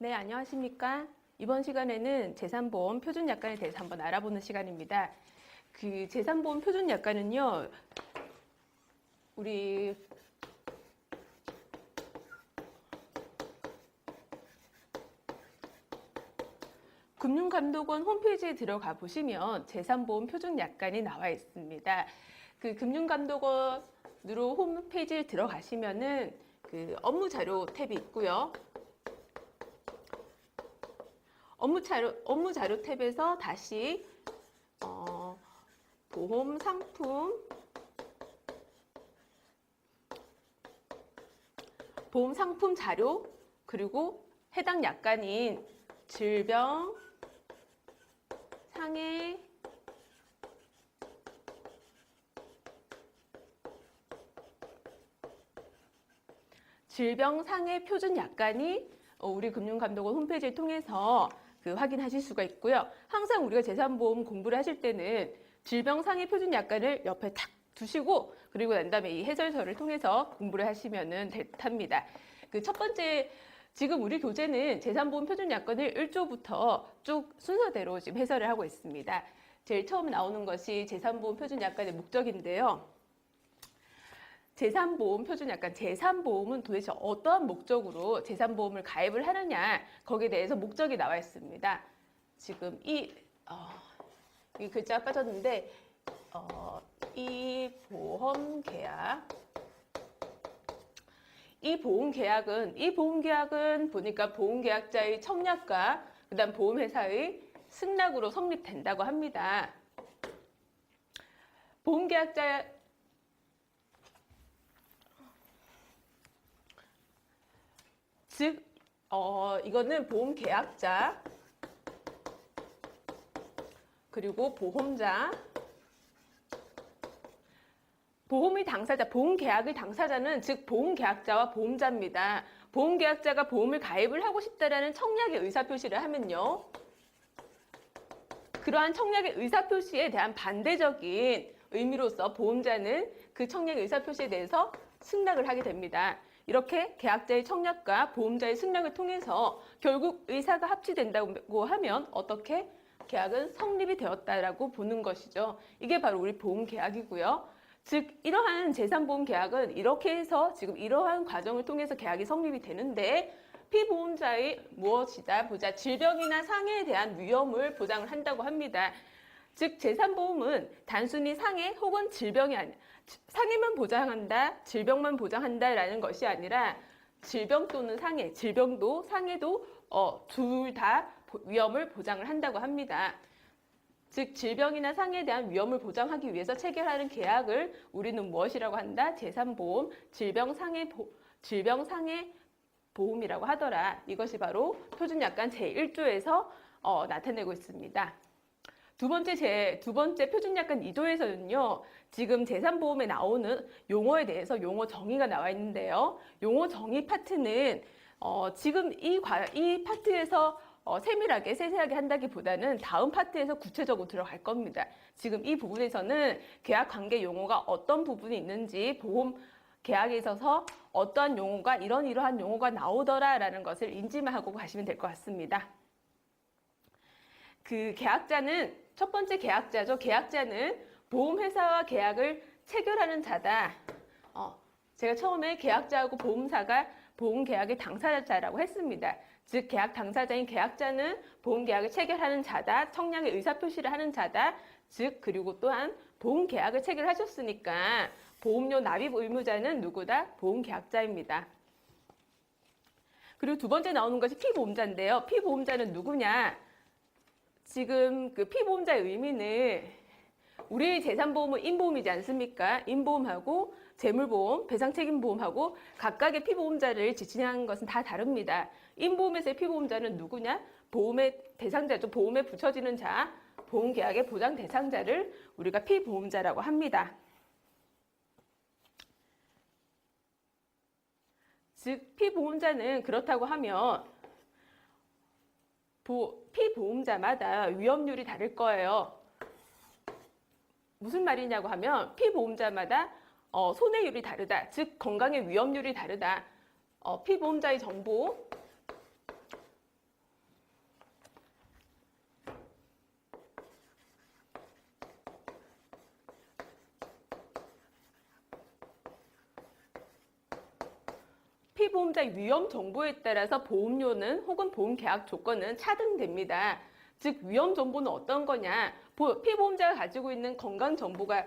네, 안녕하십니까? 이번 시간에는 재산보험 표준약관에 대해서 한번 알아보는 시간입니다. 그 재산보험 표준약관은요, 우리 금융감독원 홈페이지에 들어가 보시면 재산보험 표준약관이 나와 있습니다. 그 금융감독원으로 홈페이지에 들어가시면은 그 업무자료 탭이 있고요. 업무자료 탭에서 다시 보험 상품 자료, 그리고 해당 약관인 질병, 상해, 표준 약관이 우리 금융감독원 홈페이지를 통해서 확인하실 수가 있고요. 항상 우리가 재산보험 공부를 하실 때는 질병상해 표준 약관을 옆에 탁 두시고, 그리고 난 다음에 이 해설서를 통해서 공부를 하시면 됩니다. 그 첫 번째, 지금 우리 교재는 재산보험 표준 약관을 1조부터 쭉 순서대로 지금 해설을 하고 있습니다. 제일 처음 나오는 것이 재산보험 표준 약관의 목적인데요. 재산보험 표준약관, 재산보험은 도대체 어떠한 목적으로 재산보험을 가입을 하느냐, 거기에 대해서 목적이 나와 있습니다. 지금 이 글자가 빠졌는데, 이 보험계약, 이 보험계약은 보니까 보험계약자의 청약과 그 다음 보험회사의 승낙으로 성립된다고 합니다. 보험계약자, 즉, 이거는 보험계약자, 그리고 보험자, 보험의 당사자, 보험계약의 당사자는 즉 보험계약자와 보험자입니다. 보험계약자가 보험을 가입을 하고 싶다라는 청약의 의사표시를 하면요, 그러한 청약의 의사표시에 대한 반대적인 의미로서 보험자는 그 청약의 의사표시에 대해서 승낙을 하게 됩니다. 이렇게 계약자의 청약과 보험자의 승낙을 통해서 결국 의사가 합치된다고 하면 어떻게 계약은 성립이 되었다라고 보는 것이죠. 이게 바로 우리 보험계약이고요. 즉 이러한 재산보험 계약은 이렇게 해서 지금 이러한 과정을 통해서 계약이 성립이 되는데, 피보험자의 무엇이다 보자, 질병이나 상해에 대한 위험을 보장을 한다고 합니다. 즉 재산보험은 단순히 상해 혹은 질병이 아니라, 상해만 보장한다, 질병만 보장한다라는 것이 아니라 질병 또는 상해, 질병도 상해도 둘 다 위험을 보장을 한다고 합니다. 즉 질병이나 상해에 대한 위험을 보장하기 위해서 체결하는 계약을 우리는 무엇이라고 한다? 재산보험, 질병상해 보험이라고 하더라. 이것이 바로 표준약관 제1조에서 나타내고 있습니다. 두 번째 표준약관 2조에서는요, 지금 재산보험에 나오는 용어에 대해서 용어 정의가 나와 있는데요. 용어 정의 파트는 지금 이 파트에서 세밀하게 세세하게 한다기보다는 다음 파트에서 구체적으로 들어갈 겁니다. 지금 이 부분에서는 계약 관계 용어가 어떤 부분이 있는지, 보험 계약에 있어서 어떠한 용어가 이러한 용어가 나오더라라는 것을 인지만 하고 가시면 될 것 같습니다. 그 계약자는 첫 번째 계약자죠. 계약자는 보험회사와 계약을 체결하는 자다. 제가 처음에 계약자하고 보험사가 보험계약의 당사자라고 했습니다. 즉 계약 당사자인 계약자는 보험계약을 체결하는 자다, 청약의 의사표시를 하는 자다. 즉 그리고 또한 보험계약을 체결하셨으니까 보험료 납입 의무자는 누구다? 보험계약자입니다. 그리고 두 번째 나오는 것이 피보험자인데요. 피보험자는 누구냐? 지금 그 피보험자의 의미는, 우리 재산보험은 인보험이지 않습니까? 인보험하고 재물보험, 배상책임보험하고 각각의 피보험자를 지칭하는 것은 다 다릅니다. 인보험에서의 피보험자는 누구냐? 보험의 대상자죠. 보험에 붙여지는 자, 보험계약의 보장 대상자를 우리가 피보험자라고 합니다. 즉 피보험자는 그렇다고 하면 피보험자마다 위험률이 다를 거예요. 무슨 말이냐고 하면 피보험자마다 손해율이 다르다. 즉 건강의 위험률이 다르다. 피보험자의 정보, 피보험자의 위험 정보에 따라서 보험료는 혹은 보험 계약 조건은 차등됩니다. 즉 위험 정보는 어떤 거냐? 피보험자가 가지고 있는 건강 정보가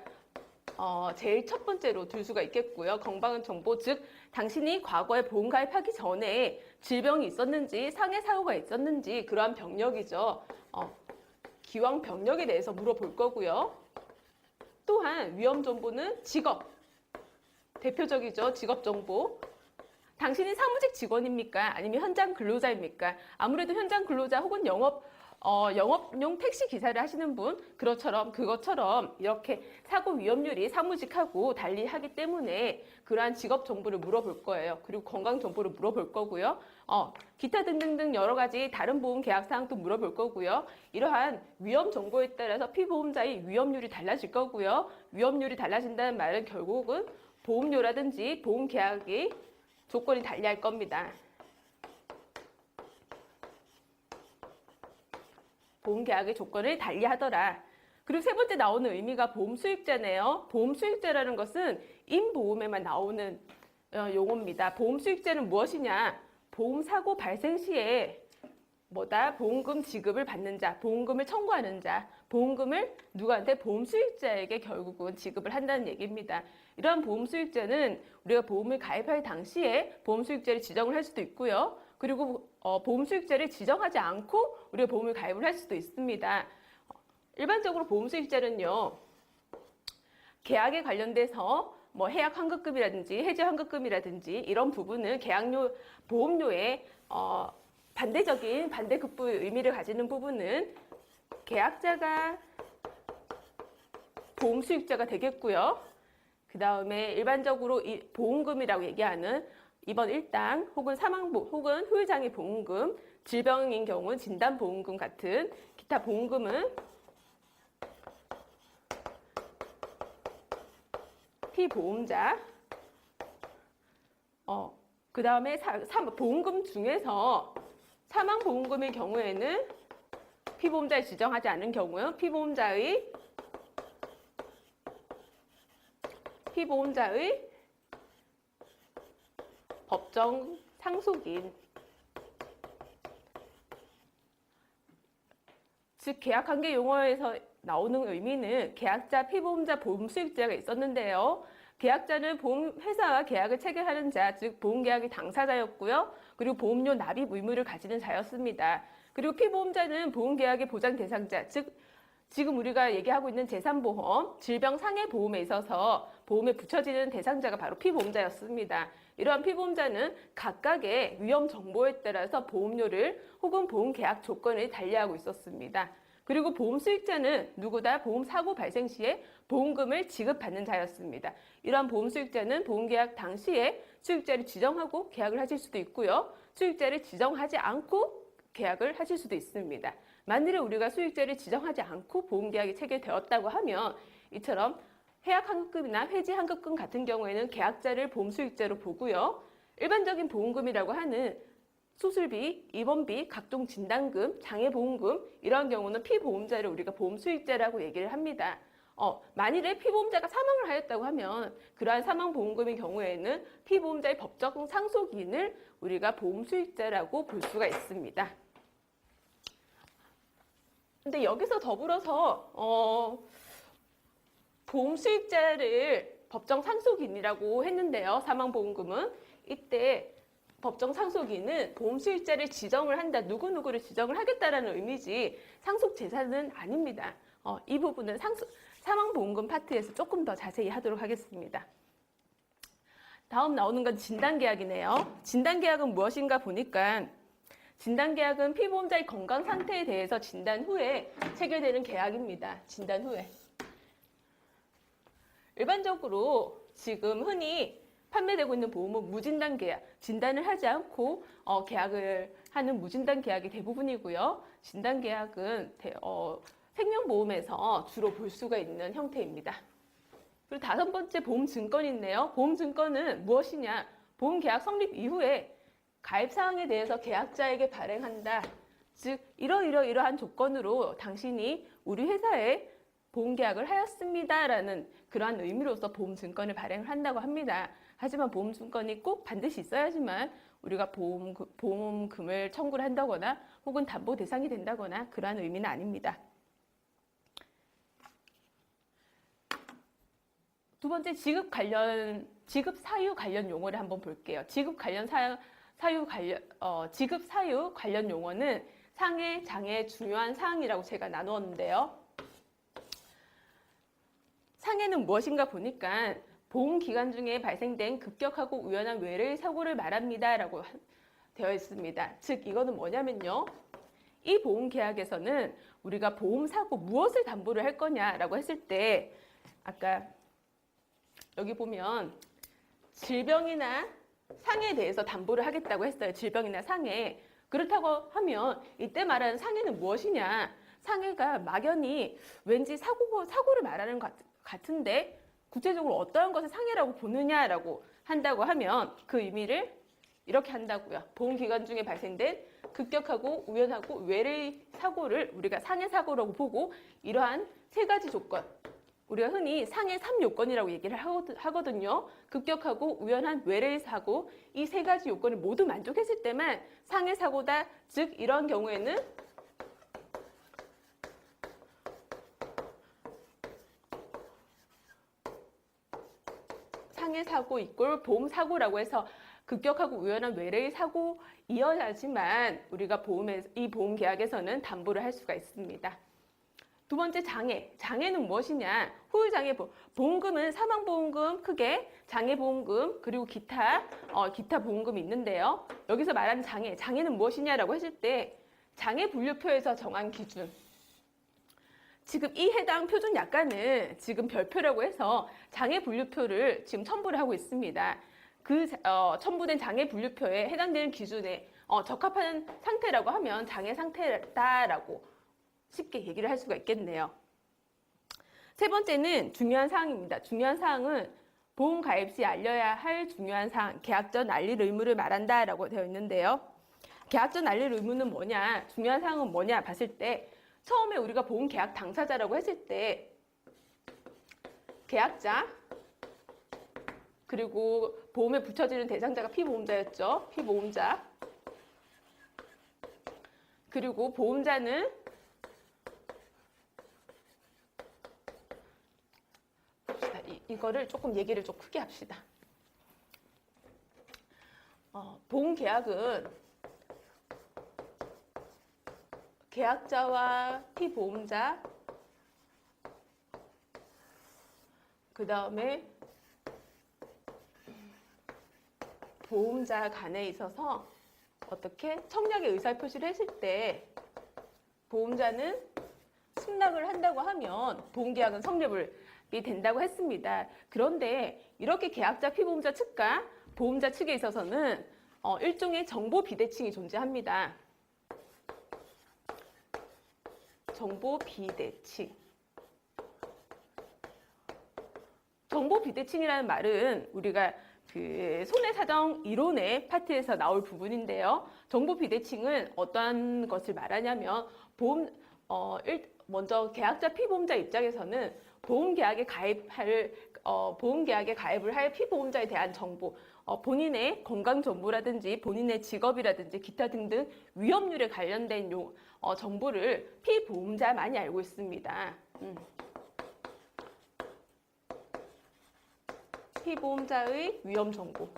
제일 첫 번째로 들 수가 있겠고요. 건강 정보, 즉 당신이 과거에 보험 가입하기 전에 질병이 있었는지 상해 사고가 있었는지 그러한 병력이죠. 기왕 병력에 대해서 물어볼 거고요. 또한 위험 정보는 직업, 대표적이죠. 직업 정보. 당신이 사무직 직원입니까? 아니면 현장 근로자입니까? 아무래도 현장 근로자 혹은 영업용 택시 기사를 하시는 분, 그것처럼 이렇게 사고 위험률이 사무직하고 달리하기 때문에 그러한 직업 정보를 물어볼 거예요. 그리고 건강 정보를 물어볼 거고요. 기타 등등등 여러 가지 다른 보험 계약 사항도 물어볼 거고요. 이러한 위험 정보에 따라서 피보험자의 위험률이 달라질 거고요. 위험률이 달라진다는 말은 결국은 보험료라든지 보험 계약의 조건이 달리할 겁니다. 보험 계약의 조건을 달리하더라. 그리고 세 번째 나오는 의미가 보험 수익자네요. 보험 수익자라는 것은 임보험에만 나오는 용어입니다. 보험 수익자는 무엇이냐? 보험 사고 발생 시에 보험금 지급을 받는 자, 보험금을 청구하는 자, 보험금을 누구한테? 보험 수익자에게 결국은 지급을 한다는 얘기입니다. 이러한 보험 수익자는 우리가 보험을 가입할 당시에 보험 수익자를 지정을 할 수도 있고요. 그리고 보험 수익자를 지정하지 않고 우리가 보험을 가입을 할 수도 있습니다. 일반적으로 보험 수익자는요, 계약에 관련돼서 해약 환급금이라든지 해지 환급금이라든지 이런 부분은 계약료, 보험료의 반대적인 반대급부의 의미를 가지는 부분은 계약자가 보험 수익자가 되겠고요. 그 다음에 일반적으로 이 보험금이라고 얘기하는 입원 일당 혹은 혹은 후유장애 보험금, 질병인 경우는 진단보험금 같은 기타 보험금은 피보험자, 그 다음에 보험금 중에서 사망보험금의 경우에는 피보험자를 지정하지 않은 경우요. 피보험자의 법정 상속인, 즉 계약관계 용어에서 나오는 의미는 계약자, 피보험자, 보험 수익자가 있었는데요. 계약자는 보험회사와 계약을 체결하는 자, 즉 보험계약의 당사자였고요. 그리고 보험료 납입 의무를 가지는 자였습니다. 그리고 피보험자는 보험계약의 보장 대상자, 즉 지금 우리가 얘기하고 있는 재산보험, 질병상해보험에 있어서 보험에 붙여지는 대상자가 바로 피보험자였습니다. 이러한 피보험자는 각각의 위험 정보에 따라서 보험료를 혹은 보험계약 조건을 달리하고 있었습니다. 그리고 보험 수익자는 누구다? 보험 사고 발생 시에 보험금을 지급받는 자였습니다. 이러한 보험 수익자는 보험계약 당시에 수익자를 지정하고 계약을 하실 수도 있고요. 수익자를 지정하지 않고 계약을 하실 수도 있습니다. 만일에 우리가 수익자를 지정하지 않고 보험계약이 체결되었다고 하면 이처럼 해약환급금이나 회지환급금 같은 경우에는 계약자를 보험수익자로 보고요. 일반적인 보험금이라고 하는 수술비, 입원비, 각종 진단금, 장애보험금 이런 경우는 피보험자를 우리가 보험수익자라고 얘기를 합니다. 만일에 피보험자가 사망을 하였다고 하면 그러한 사망보험금의 경우에는 피보험자의 법적 상속인을 우리가 보험수익자라고 볼 수가 있습니다. 근데 여기서 더불어서 보험 수익자를 법정 상속인이라고 했는데요. 사망보험금은 이때 법정 상속인은 보험 수익자를 지정을 한다, 누구누구를 지정을 하겠다라는 의미지 상속 재산은 아닙니다. 이 부분은 사망보험금 파트에서 조금 더 자세히 하도록 하겠습니다. 다음 나오는 건 진단계약이네요. 진단계약은 무엇인가 보니까 진단계약은 피보험자의 건강 상태에 대해서 진단 후에 체결되는 계약입니다. 진단 후에. 일반적으로 지금 흔히 판매되고 있는 보험은 무진단 계약, 진단을 하지 않고 계약을 하는 무진단 계약이 대부분이고요. 진단 계약은 생명보험에서 주로 볼 수가 있는 형태입니다. 그리고 다섯 번째 보험증권인데요. 보험증권은 무엇이냐? 보험계약 성립 이후에 가입사항에 대해서 계약자에게 발행한다. 즉 이러한 조건으로 당신이 우리 회사에 보험계약을 하였습니다라는 그러한 의미로서 보험증권을 발행을 한다고 합니다. 하지만 보험증권이 꼭 반드시 있어야지만 우리가 보험금을 청구를 한다거나 혹은 담보 대상이 된다거나 그러한 의미는 아닙니다. 두 번째, 지급 사유 관련 용어를 한번 볼게요. 지급 사유 관련 용어는 상해, 장해, 중요한 사항이라고 제가 나누었는데요. 상해는 무엇인가 보니까 보험 기간 중에 발생된 급격하고 우연한 외래의 사고를 말합니다 라고 되어 있습니다. 즉 이거는 뭐냐면요, 이 보험 계약에서는 우리가 보험 사고 무엇을 담보를 할 거냐라고 했을 때 아까 여기 보면 질병이나 상해에 대해서 담보를 하겠다고 했어요. 질병이나 상해. 그렇다고 하면 이때 말하는 상해는 무엇이냐? 상해가 막연히 왠지 사고를 말하는 것 같은데 구체적으로 어떠한 것을 상해라고 보느냐라고 한다고 하면 그 의미를 이렇게 한다고요. 보험기간 중에 발생된 급격하고 우연하고 외래의 사고를 우리가 상해 사고라고 보고 이러한 세 가지 조건, 우리가 흔히 상해 3요건이라고 얘기를 하거든요. 급격하고 우연한 외래의 사고, 이 세 가지 요건을 모두 만족했을 때만 상해 사고다. 즉 이런 경우에는 상해 사고 이꼴 보험 사고라고 해서 급격하고 우연한 외래의 사고이어야지만 우리가 이 보험 계약에서는 담보를 할 수가 있습니다. 두 번째, 장해. 장해는 무엇이냐? 후유장해 보험금은 사망보험금 크게, 장해보험금, 그리고 기타 보험금이 있는데요. 여기서 말하는 장해는 무엇이냐라고 했을 때 장해분류표에서 정한 기준. 지금 이 해당 표준 약관은 지금 별표라고 해서 장해분류표를 지금 첨부를 하고 있습니다. 그 첨부된 장해분류표에 해당되는 기준에 적합한 상태라고 하면 장해 상태다라고 쉽게 얘기를 할 수가 있겠네요. 세 번째는 중요한 사항입니다. 중요한 사항은 보험 가입 시 알려야 할 중요한 사항, 계약 전 알릴 의무를 말한다라고 되어 있는데요. 계약 전 알릴 의무는 뭐냐, 중요한 사항은 뭐냐 봤을 때 처음에 우리가 보험 계약 당사자라고 했을 때 계약자, 그리고 보험에 붙여지는 대상자가 피보험자였죠. 피보험자. 그리고 보험자는 이거를 조금 얘기를 좀 크게 합시다. 보험 계약은 계약자와 피보험자, 그 다음에 보험자 간에 있어서 어떻게 청약의 의사표시를 했을 때 보험자는 승낙을 한다고 하면 보험계약은 성립이 된다고 했습니다. 그런데 이렇게 계약자, 피보험자 측과 보험자 측에 있어서는 일종의 정보 비대칭이 존재합니다. 정보 비대칭. 정보 비대칭이라는 말은 우리가 그 손해사정 이론의 파트에서 나올 부분인데요. 정보 비대칭은 어떠한 것을 말하냐면 먼저 계약자 피보험자 입장에서는 보험계약에 가입을 할 피보험자에 대한 정보, 본인의 건강 정보라든지 본인의 직업이라든지 기타 등등 위험률에 관련된 정보를 피보험자만이 알고 있습니다. 피보험자의 위험 정보.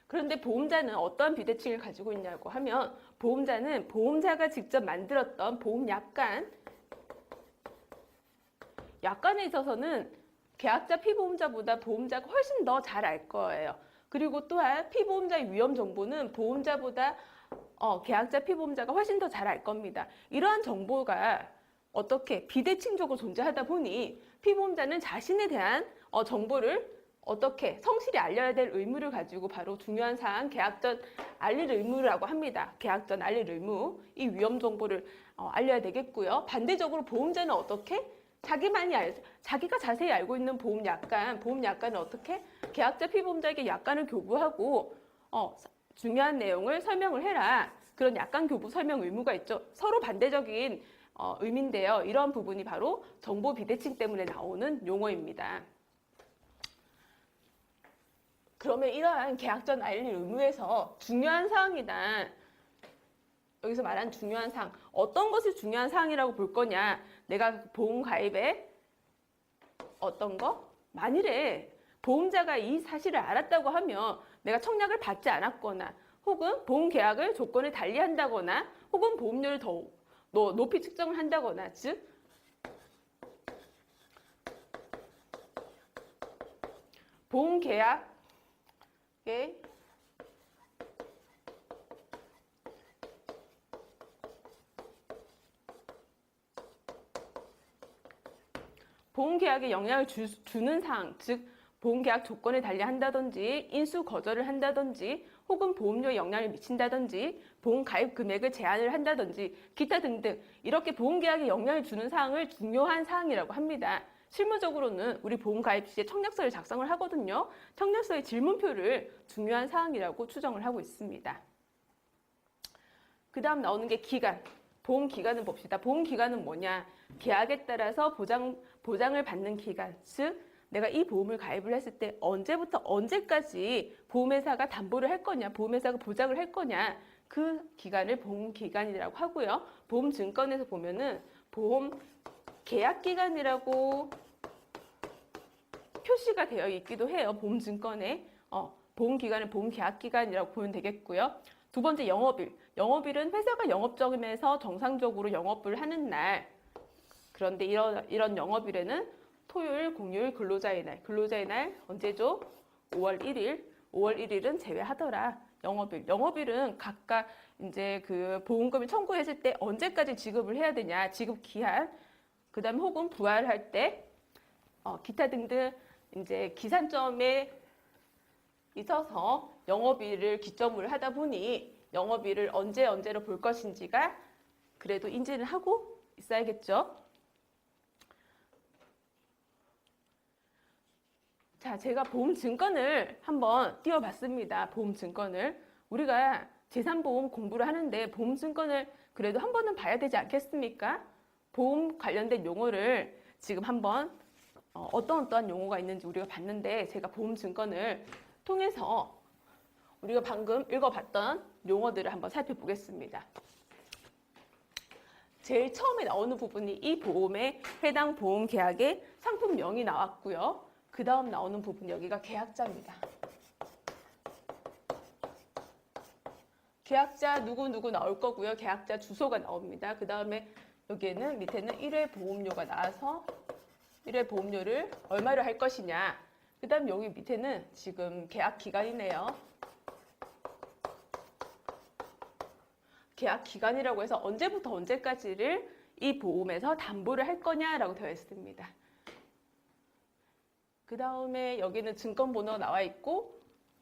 그런데 보험자는 어떠한 비대칭을 가지고 있냐고 하면 보험자는 보험자가 직접 만들었던 약관에 있어서는 계약자 피보험자보다 보험자가 훨씬 더 잘 알 거예요. 그리고 또한 피보험자의 위험 정보는 보험자보다 계약자 피보험자가 훨씬 더 잘 알 겁니다. 이러한 정보가 어떻게 비대칭적으로 존재하다 보니 피보험자는 자신에 대한 정보를 어떻게 성실히 알려야 될 의무를 가지고 바로 중요한 사항 계약 전 알릴 의무라고 합니다. 계약 전 알릴 의무, 이 위험 정보를 알려야 되겠고요. 반대적으로 보험자는 어떻게? 자기가 자세히 알고 있는 보험약관은 어떻게? 계약자 피보험자에게 약관을 교부하고 중요한 내용을 설명을 해라. 그런 약관 교부 설명 의무가 있죠. 서로 반대적인 의미인데요. 이런 부분이 바로 정보 비대칭 때문에 나오는 용어입니다. 그러면 이러한 계약 전 알릴 의무에서 중요한 사항이다. 여기서 말한 중요한 사항, 어떤 것이 중요한 사항이라고 볼 거냐? 내가 보험 가입에 어떤 거? 만일에 보험자가 이 사실을 알았다고 하면 내가 청약을 받지 않았거나 혹은 보험 계약을 조건을 달리한다거나 혹은 보험료를 더 높이 측정을 한다거나, 즉 보험 계약에 보험계약에 영향을 주는 사항, 즉 보험계약 조건을 달리한다든지 인수 거절을 한다든지 혹은 보험료에 영향을 미친다든지 보험 가입 금액을 제한을 한다든지 기타 등등 이렇게 보험계약에 영향을 주는 사항을 중요한 사항이라고 합니다. 실무적으로는 우리 보험 가입 시에 청약서를 작성을 하거든요. 청약서의 질문표를 중요한 사항이라고 추정을 하고 있습니다. 그 다음 나오는 게 기간. 보험 기간은 봅시다. 보험 기간은 뭐냐? 계약에 따라서 보장을 받는 기간, 즉 내가 이 보험을 가입을 했을 때 언제부터 언제까지 보험회사가 담보를 할 거냐, 보험회사가 보장을 할 거냐, 그 기간을 보험 기간이라고 하고요. 보험 증권에서 보면은 보험 계약 기간이라고 표시가 되어 있기도 해요. 보험 증권에 보험 기간을 보험 계약 기간이라고 보면 되겠고요. 두 번째 영업일. 영업일은 회사가 영업점에서 정상적으로 영업을 하는 날. 그런데 이런 영업일에는 토요일, 공휴일, 근로자의 날. 근로자의 날 언제죠? 5월 1일. 5월 1일은 제외하더라. 영업일. 영업일은 각각 이제 그 보험금을 청구했을 때 언제까지 지급을 해야 되냐. 지급 기한. 그 다음에 혹은 부활할 때 기타 등등 이제 기산점에 있어서 영업일을 기점으로 하다 보니 영업일을 언제로 볼 것인지가 그래도 인지를 하고 있어야겠죠. 자, 제가 보험증권을 한번 띄워봤습니다. 보험증권을. 우리가 재산보험 공부를 하는데 보험증권을 그래도 한 번은 봐야 되지 않겠습니까? 보험 관련된 용어를 지금 한번 어떠한 용어가 있는지 우리가 봤는데 제가 보험증권을 통해서 우리가 방금 읽어봤던 용어들을 한번 살펴보겠습니다. 제일 처음에 나오는 부분이 이 보험에 해당 보험 계약의 상품명이 나왔고요. 그 다음 나오는 부분 여기가 계약자입니다. 계약자 누구누구 나올 거고요. 계약자 주소가 나옵니다. 그 다음에 여기에는 밑에는 1회 보험료가 나와서 1회 보험료를 얼마로 할 것이냐. 그 다음 여기 밑에는 지금 계약 기간이네요. 계약 기간이라고 해서 언제부터 언제까지를 이 보험에서 담보를 할 거냐라고 되어 있습니다. 그 다음에 여기는 증권번호가 나와 있고,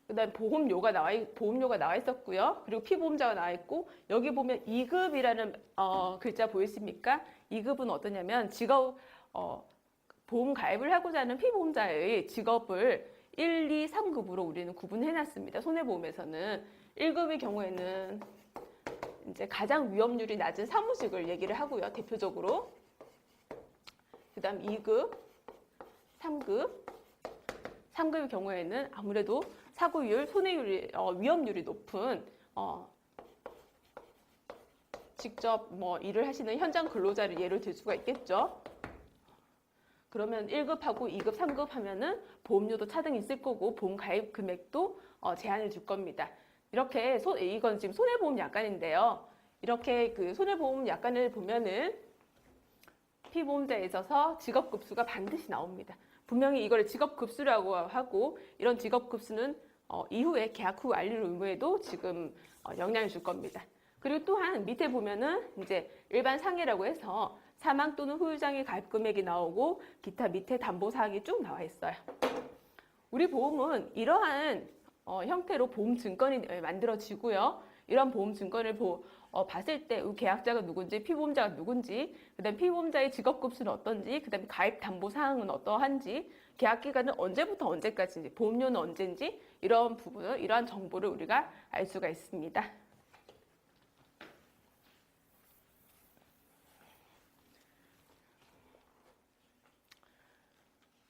그 다음에 보험료가 나와 있었고요. 그리고 피보험자가 나와 있고, 여기 보면 2급이라는 글자 보이십니까? 2급은 어떠냐면 보험 가입을 하고자 하는 피보험자의 직업을 1, 2, 3급으로 우리는 구분해 놨습니다. 손해보험에서는 1급의 경우에는 이제 가장 위험률이 낮은 사무직을 얘기를 하고요. 대표적으로. 그 다음 2급, 3급. 3급의 경우에는 아무래도 사고율, 손해율이, 위험률이 높은 직접 일을 하시는 현장 근로자를 예를 들 수가 있겠죠. 그러면 1급하고 2급, 3급 하면은 보험료도 차등이 있을 거고 보험 가입 금액도 제한을 줄 겁니다. 이렇게 이건 지금 손해보험 약관인데요. 이렇게 그 손해보험 약관을 보면은 피보험자에 있어서 직업급수가 반드시 나옵니다. 분명히 이걸 직업급수라고 하고 이런 직업급수는 이후에 계약 후 알릴 의무에도 지금 영향을 줄 겁니다. 그리고 또한 밑에 보면은 이제 일반 상해라고 해서 사망 또는 후유장애 가입 금액이 나오고 기타 밑에 담보 사항이 쭉 나와 있어요. 우리 보험은 이러한 형태로 보험 증권이 만들어지고요. 이런 보험 증권을 봤을 때 계약자가 누군지, 피보험자가 누군지, 그다음 피보험자의 직업급수는 어떤지, 그다음 가입 담보 사항은 어떠한지, 계약 기간은 언제부터 언제까지인지, 보험료는 언제인지 이런 부분을 이러한 정보를 우리가 알 수가 있습니다.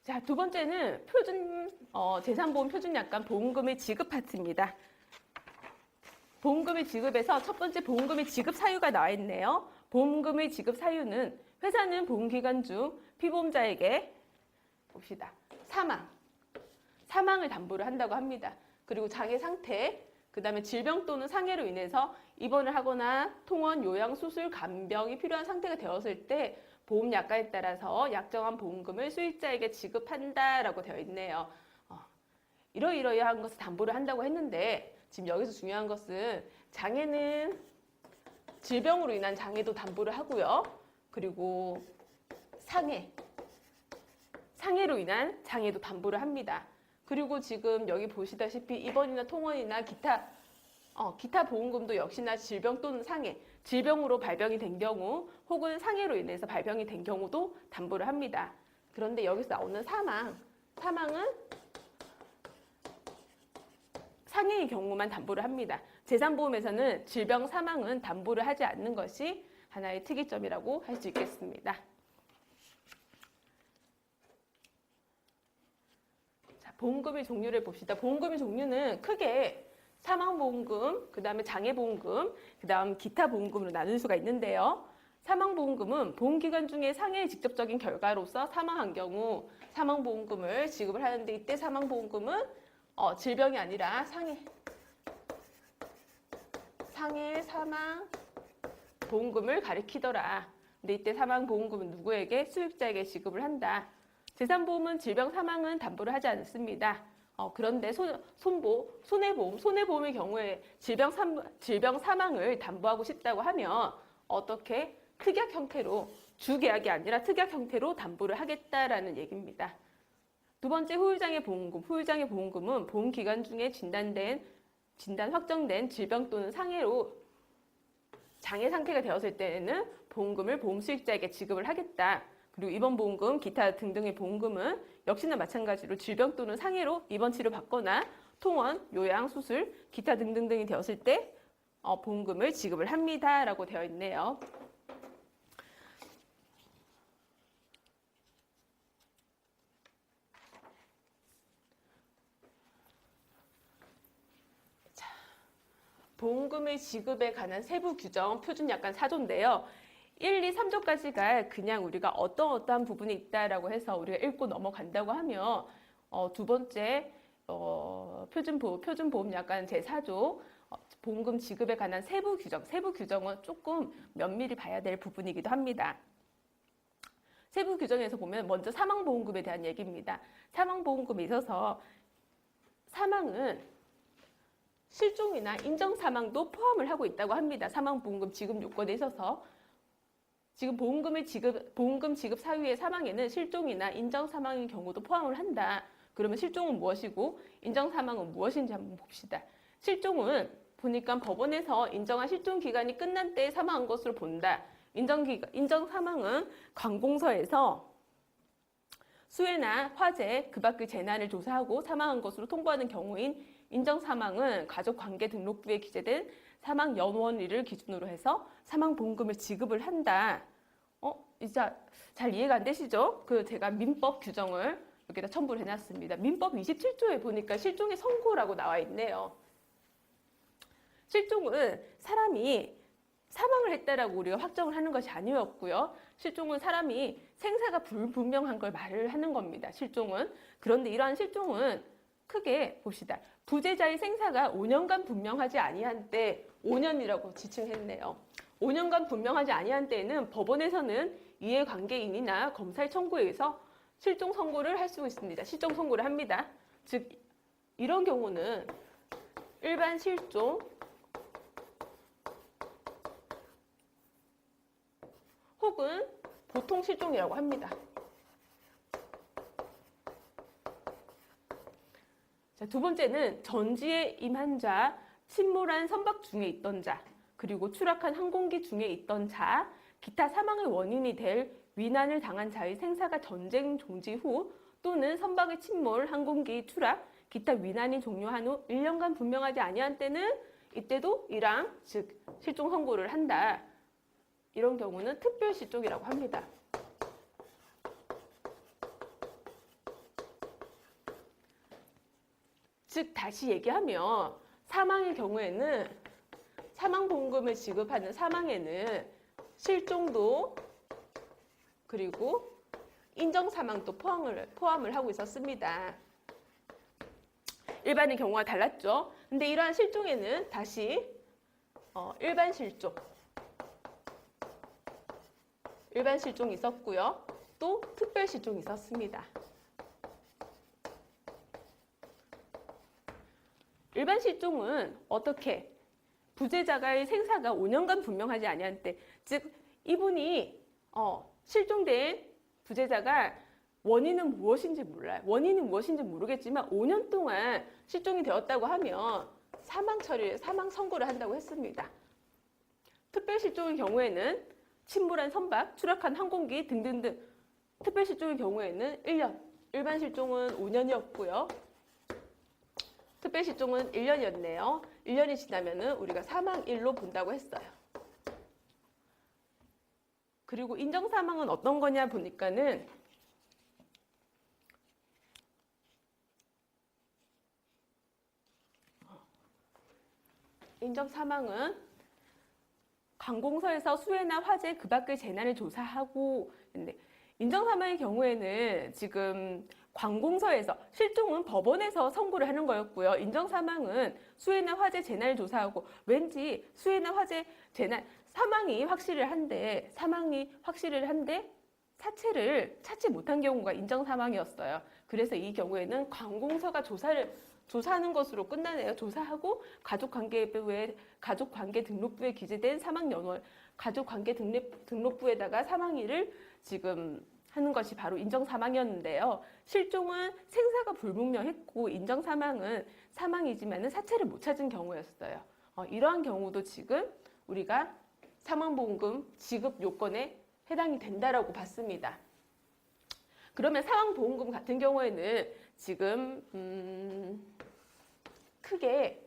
자, 두 번째는 재산보험 표준약관 보험금의 지급 파트입니다. 보험금의 지급에서 첫 번째 보험금의 지급 사유가 나와 있네요. 보험금의 지급 사유는 회사는 보험기간 중 피보험자에게 봅시다. 사망을 담보를 한다고 합니다. 그리고 장애 상태, 그 다음에 질병 또는 상해로 인해서 입원을 하거나 통원, 요양, 수술, 간병이 필요한 상태가 되었을 때 보험약관에 따라서 약정한 보험금을 수익자에게 지급한다라고 되어 있네요. 이러이러한 것을 담보를 한다고 했는데 지금 여기서 중요한 것은 장애는 질병으로 인한 장애도 담보를 하고요. 그리고 상해로 인한 장애도 담보를 합니다. 그리고 지금 여기 보시다시피 입원이나 통원이나 기타 보험금도 역시나 질병 또는 상해, 질병으로 발병이 된 경우 혹은 상해로 인해서 발병이 된 경우도 담보를 합니다. 그런데 여기서 나오는 사망은 상해의 경우만 담보를 합니다. 재산보험에서는 질병, 사망은 담보를 하지 않는 것이 하나의 특이점이라고 할 수 있겠습니다. 자, 보험금의 종류를 봅시다. 보험금의 종류는 크게 사망보험금, 그 다음에 장애보험금, 그 다음 기타 보험금으로 나눌 수가 있는데요. 사망보험금은 보험기간 중에 상해의 직접적인 결과로서 사망한 경우 사망보험금을 지급을 하는데 이때 사망보험금은 질병이 아니라 상해 사망 보험금을 가리키더라. 근데 이때 사망보험금은 누구에게? 수익자에게 지급을 한다. 재산보험은 질병 사망은 담보를 하지 않습니다. 그런데 손해보험의 경우에 질병 사망을 담보하고 싶다고 하면 어떻게? 특약 형태로, 주계약이 아니라 특약 형태로 담보를 하겠다라는 얘기입니다. 두 번째, 후유장애 보험금. 후유장애 보험금은 보험 기간 중에 진단 확정된 질병 또는 상해로 장애 상태가 되었을 때에는 보험금을 보험 수익자에게 지급을 하겠다. 그리고 입원보험금, 기타 등등의 보험금은 역시나 마찬가지로 질병 또는 상해로 입원 치료 받거나 통원, 요양, 수술, 기타 등등등이 되었을 때 보험금을 지급을 합니다라고 되어 있네요. 보험금의 지급에 관한 세부 규정 표준약관 4조인데요. 1, 2, 3조까지가 그냥 우리가 어떠한 부분이 있다라고 해서 우리가 읽고 넘어간다고 하면 두 번째 표준보험약관 제4조 보험금 지급에 관한 세부 규정은 조금 면밀히 봐야 될 부분이기도 합니다. 세부 규정에서 보면 먼저 사망보험금에 대한 얘기입니다. 사망보험금에 있어서 사망은 실종이나 인정사망도 포함을 하고 있다고 합니다. 사망보험금 지급 요건에 있어서 지금 보험금 지급 사유의 사망에는 실종이나 인정사망의 경우도 포함을 한다. 그러면 실종은 무엇이고 인정사망은 무엇인지 한번 봅시다. 실종은 보니까 법원에서 인정한 실종 기간이 끝난 때에 사망한 것으로 본다. 인정사망은 관공서에서 수해나 화재, 그 밖의 재난을 조사하고 사망한 것으로 통보하는 경우인 인정사망은 가족관계 등록부에 기재된 사망 연원일을 기준으로 해서 사망보험금을 지급을 한다. 이제 잘 이해가 안 되시죠? 제가 민법 규정을 여기다 첨부를 해놨습니다. 민법 27조에 보니까 실종의 선고라고 나와 있네요. 실종은 사람이 사망을 했다라고 우리가 확정을 하는 것이 아니었고요. 실종은 사람이 생사가 불분명한 걸 말을 하는 겁니다. 실종은. 그런데 이러한 실종은 크게 봅시다. 부재자의 생사가 5년간 분명하지 아니한 때 5년이라고 지칭했네요. 5년간 분명하지 아니한 때에는 법원에서는 이해관계인이나 검사의 청구에 의해서 실종 선고를 할 수 있습니다. 실종 선고를 합니다. 즉 이런 경우는 일반 실종 혹은 보통 실종이라고 합니다. 자, 두 번째는 전지에 임한 자, 침몰한 선박 중에 있던 자. 그리고 추락한 항공기 중에 있던 자, 기타 사망의 원인이 될 위난을 당한 자의 생사가 전쟁 종지 후 또는 선박의 침몰, 항공기 추락, 기타 위난이 종료한 후 1년간 분명하지 아니한 때는 이때도 일항, 즉 실종 선고를 한다. 이런 경우는 특별실종이라고 합니다. 즉 다시 얘기하면 사망의 경우에는 사망보험금을 지급하는 사망에는 실종도 그리고 인정사망도 포함을 하고 있었습니다. 일반의 경우와 달랐죠. 근데 이러한 실종에는 다시 일반 실종이 있었고요. 또 특별 실종이 있었습니다. 일반 실종은 어떻게? 부재자가의 생사가 5년간 분명하지 아니한 때, 즉 이분이 실종된 부재자가 원인은 무엇인지 몰라요. 원인이 무엇인지 모르겠지만 5년 동안 실종이 되었다고 하면 사망 선고를 한다고 했습니다. 특별 실종의 경우에는 침몰한 선박, 추락한 항공기 등등등. 특별 실종의 경우에는 1년, 일반 실종은 5년이었고요. 특별 실종은 1년이었네요. 1년이 지나면은 우리가 사망일로 본다고 했어요. 그리고 인정사망은 어떤 거냐 보니까는 인정사망은 관공서에서 수해나 화재 그 밖의 재난을 조사하고 있는데 인정사망의 경우에는 지금 관공서에서 실종은 법원에서 선고를 하는 거였고요. 인정사망은 수해나 화재 재난을 조사하고 왠지 수해나 화재 재난 사망이 확실을 한데 사체를 찾지 못한 경우가 인정사망이었어요. 그래서 이 경우에는 관공서가 조사하는 것으로 끝나네요. 조사하고 가족관계 등록부에 기재된 사망연월, 가족관계 등록부에다가 사망일을 지금 하는 것이 바로 인정사망이었는데요. 실종은 생사가 불분명했고 인정사망은 사망이지만 사체를 못 찾은 경우였어요. 이러한 경우도 지금 우리가 사망보험금 지급 요건에 해당이 된다라고 봤습니다. 그러면 사망보험금 같은 경우에는 지금 크게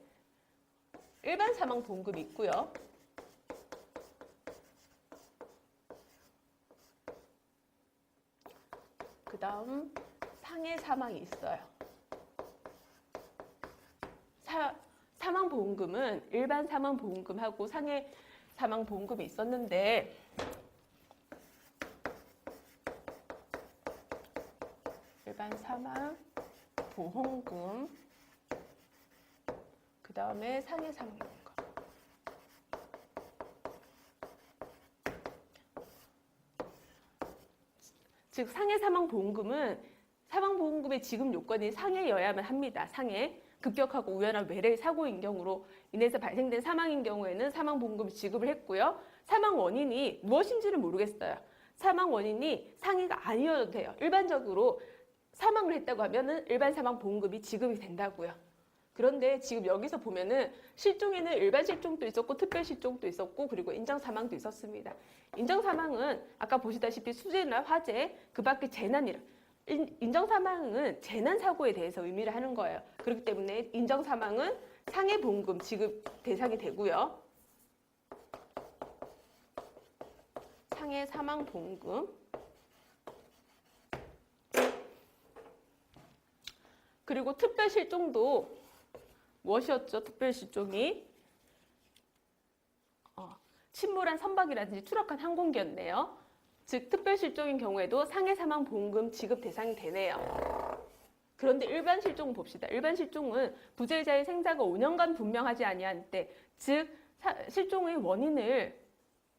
일반 사망보험금이 있고요. 그 다음 상해 사망이 있어요. 사망보험금은 일반 사망보험금하고 상해 사망보험금이 있었는데 일반 사망보험금 그 다음에 상해 사망보험금 즉 상해 사망보험금은 사망보험금의 지급 요건이 상해여야만 합니다. 상해 급격하고 우연한 외래 사고인 경우로 인해서 발생된 사망인 경우에는 사망보험금을 지급을 했고요. 사망 원인이 무엇인지를 모르겠어요. 사망 원인이 상해가 아니어도 돼요. 일반적으로 사망을 했다고 하면은 일반 사망보험금이 지급이 된다고요. 그런데 지금 여기서 보면은 실종에는 일반 실종도 있었고 특별 실종도 있었고 그리고 인정 사망도 있었습니다. 인정 사망은 아까 보시다시피 수재나 화재 그 밖에 재난이라 인정 사망은 재난 사고에 대해서 의미를 하는 거예요. 그렇기 때문에 인정 사망은 상해 보험금 지급 대상이 되고요. 상해 사망 보험금 그리고 특별 실종도 무엇이었죠? 특별 실종이 침몰한 선박이라든지 추락한 항공기였네요. 즉 특별 실종인 경우에도 상해 사망 보험금 지급 대상이 되네요. 그런데 일반 실종은 봅시다. 일반 실종은 부재자의 생사가 5년간 분명하지 아니한 때, 즉 실종의 원인을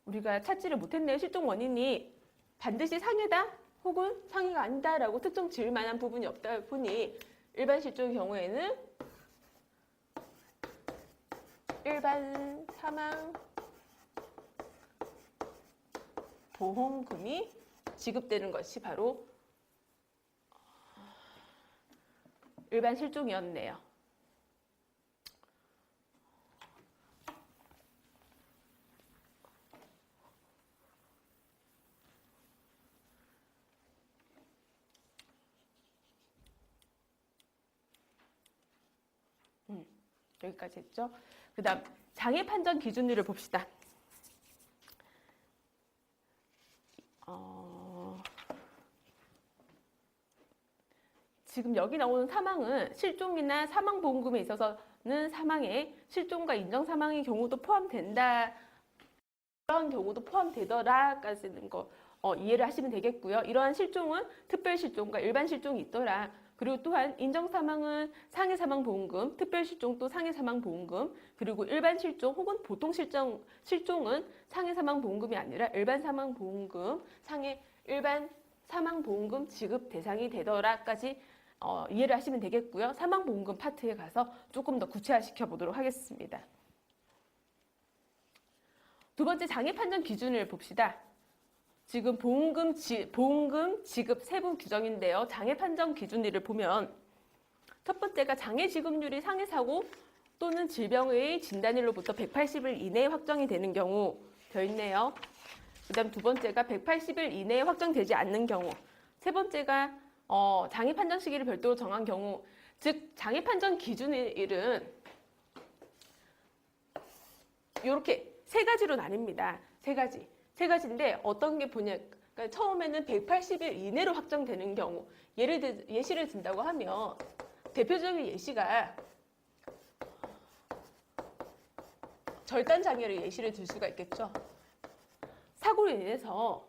우리가 찾지를 못했네요. 실종 원인이 반드시 상해다 혹은 상해가 아니다라고 특정 지을 만한 부분이 없다 보니 일반 실종의 경우에는 일반 사망 보험금이 지급되는 것이 바로 일반 실종이었네요. 여기까지 했죠. 그 다음 장애 판정 기준율을 봅시다. 지금 여기 나오는 사망은 실종이나 사망보험금에 있어서는 사망에 실종과 인정 사망의 경우도 포함된다. 그런 경우도 포함되더라까지는 거 이해를 하시면 되겠고요. 이러한 실종은 특별실종과 일반 실종이 있더라. 그리고 또한 인정사망은 상해사망보험금, 특별실종도 상해사망보험금, 그리고 일반 실종 혹은 보통 실종은 상해사망보험금이 아니라 일반 사망보험금, 일반 사망보험금 지급 대상이 되더라까지 이해를 하시면 되겠고요. 사망보험금 파트에 가서 조금 더 구체화시켜 보도록 하겠습니다. 두 번째 장애 판정 기준을 봅시다. 지금 보험금 지급 세부 규정인데요. 장애 판정 기준일을 보면 첫 번째가 장애 지급률이 상해사고 또는 질병의 진단일로부터 180일 이내에 확정이 되는 경우 되어 있네요. 그 다음 두 번째가 180일 이내에 확정되지 않는 경우. 세 번째가 장애 판정 시기를 별도로 정한 경우. 즉 장애 판정 기준일은 이렇게 세 가지로 나뉩니다. 세 가지인데 어떤 게 보냐, 그러니까 처음에는 180일 이내로 확정되는 경우, 예시를 든다고 하면 대표적인 예시가 절단 장애를 예시를 들 수가 있겠죠. 사고로 인해서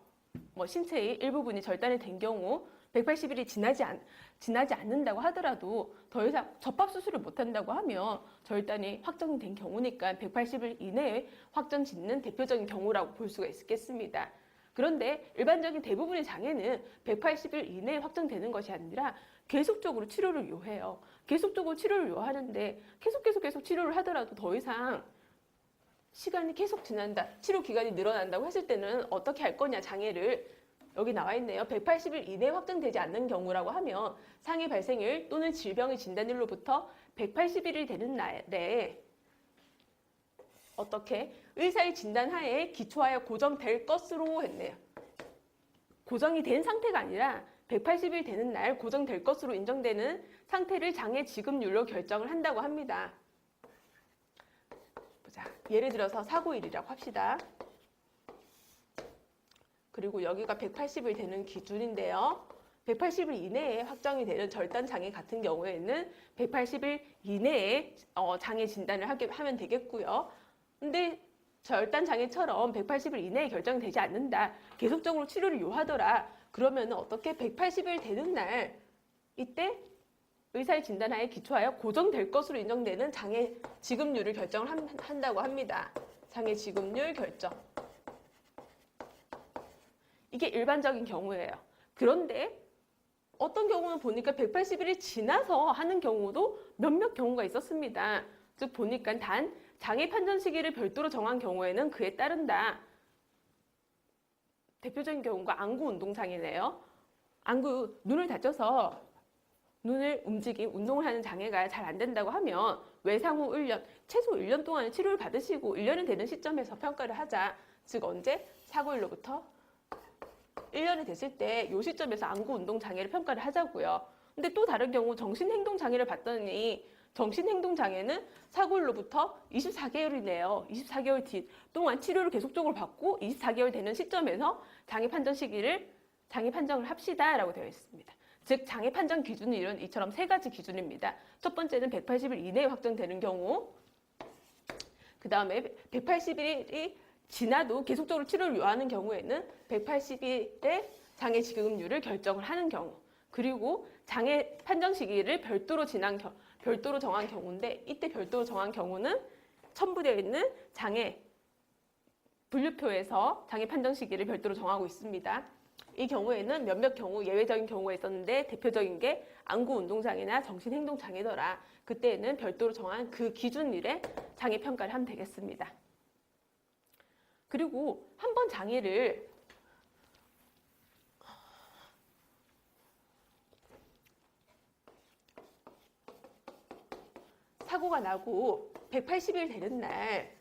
신체의 일부분이 절단이 된 경우 180일이 지나지 않는다고 하더라도 더 이상 접합수술을 못한다고 하면 절단이 확정된 경우니까 180일 이내에 확정 짓는 대표적인 경우라고 볼 수가 있겠습니다. 그런데 일반적인 대부분의 장애는 180일 이내에 확정되는 것이 아니라 계속적으로 치료를 요해요. 계속적으로 치료를 요하는데 계속 치료를 하더라도 더 이상 시간이 계속 지난다, 치료 기간이 늘어난다고 했을 때는 어떻게 할 거냐, 장애를. 여기 나와 있네요. 180일 이내에 확정되지 않는 경우라고 하면 상해 발생일 또는 질병의 진단일로부터 180일이 되는 날에 어떻게 의사의 진단하에 기초하여 고정될 것으로 했네요. 고정이 된 상태가 아니라 180일 되는 날 고정될 것으로 인정되는 상태를 장애 지급률로 결정을 한다고 합니다. 보자. 예를 들어서 사고일이라고 합시다. 그리고 여기가 180일 되는 기준인데요. 180일 이내에 확정이 되는 절단 장애 같은 경우에는 180일 이내에 장애 진단을 하면 되겠고요. 근데 절단 장애처럼 180일 이내에 결정이 되지 않는다, 계속적으로 치료를 요하더라, 그러면 어떻게 180일 되는 날 이때 의사의 진단하에 기초하여 고정될 것으로 인정되는 장애 지급률을 결정을 한다고 합니다. 장애 지급률 결정. 이게 일반적인 경우예요. 그런데 어떤 경우는 보니까 180일이 지나서 하는 경우도 몇몇 경우가 있었습니다. 즉 보니까 단 장애 판정 시기를 별도로 정한 경우에는 그에 따른다. 대표적인 경우가 안구 운동 장애네요. 눈을 다쳐서 눈을 운동을 하는 장애가 잘 안 된다고 하면 외상후 1년, 최소 1년 동안 치료를 받으시고 1년이 되는 시점에서 평가를 하자. 즉 언제? 사고일로부터 1년이 됐을 때 이 시점에서 안구 운동 장애를 평가를 하자고요. 근데 또 다른 경우 정신행동 장애를 봤더니 정신행동 장애는 사고일로부터 24개월이네요. 24개월 뒤 동안 치료를 계속적으로 받고 24개월 되는 시점에서 장애 판정을 합시다라고 되어 있습니다. 즉 장애 판정 기준일은 이처럼 세 가지 기준입니다. 첫 번째는 180일 이내에 확정되는 경우, 그 다음에 180일이 지나도 계속적으로 치료를 요하는 경우에는 180일의 장애 지급률을 결정을 하는 경우, 그리고 장애 판정 시기를 별도로 정한 경우인데, 이때 별도로 정한 경우는 첨부되어 있는 장애 분류표에서 장애 판정 시기를 별도로 정하고 있습니다. 이 경우에는 몇몇 경우 예외적인 경우가 있었는데 대표적인 게 안구 운동 장애나 정신행동 장애더라. 그때는 별도로 정한 그 기준일에 장애 평가를 하면 되겠습니다. 그리고 한 번 장애를 사고가 나고 180일 되는 날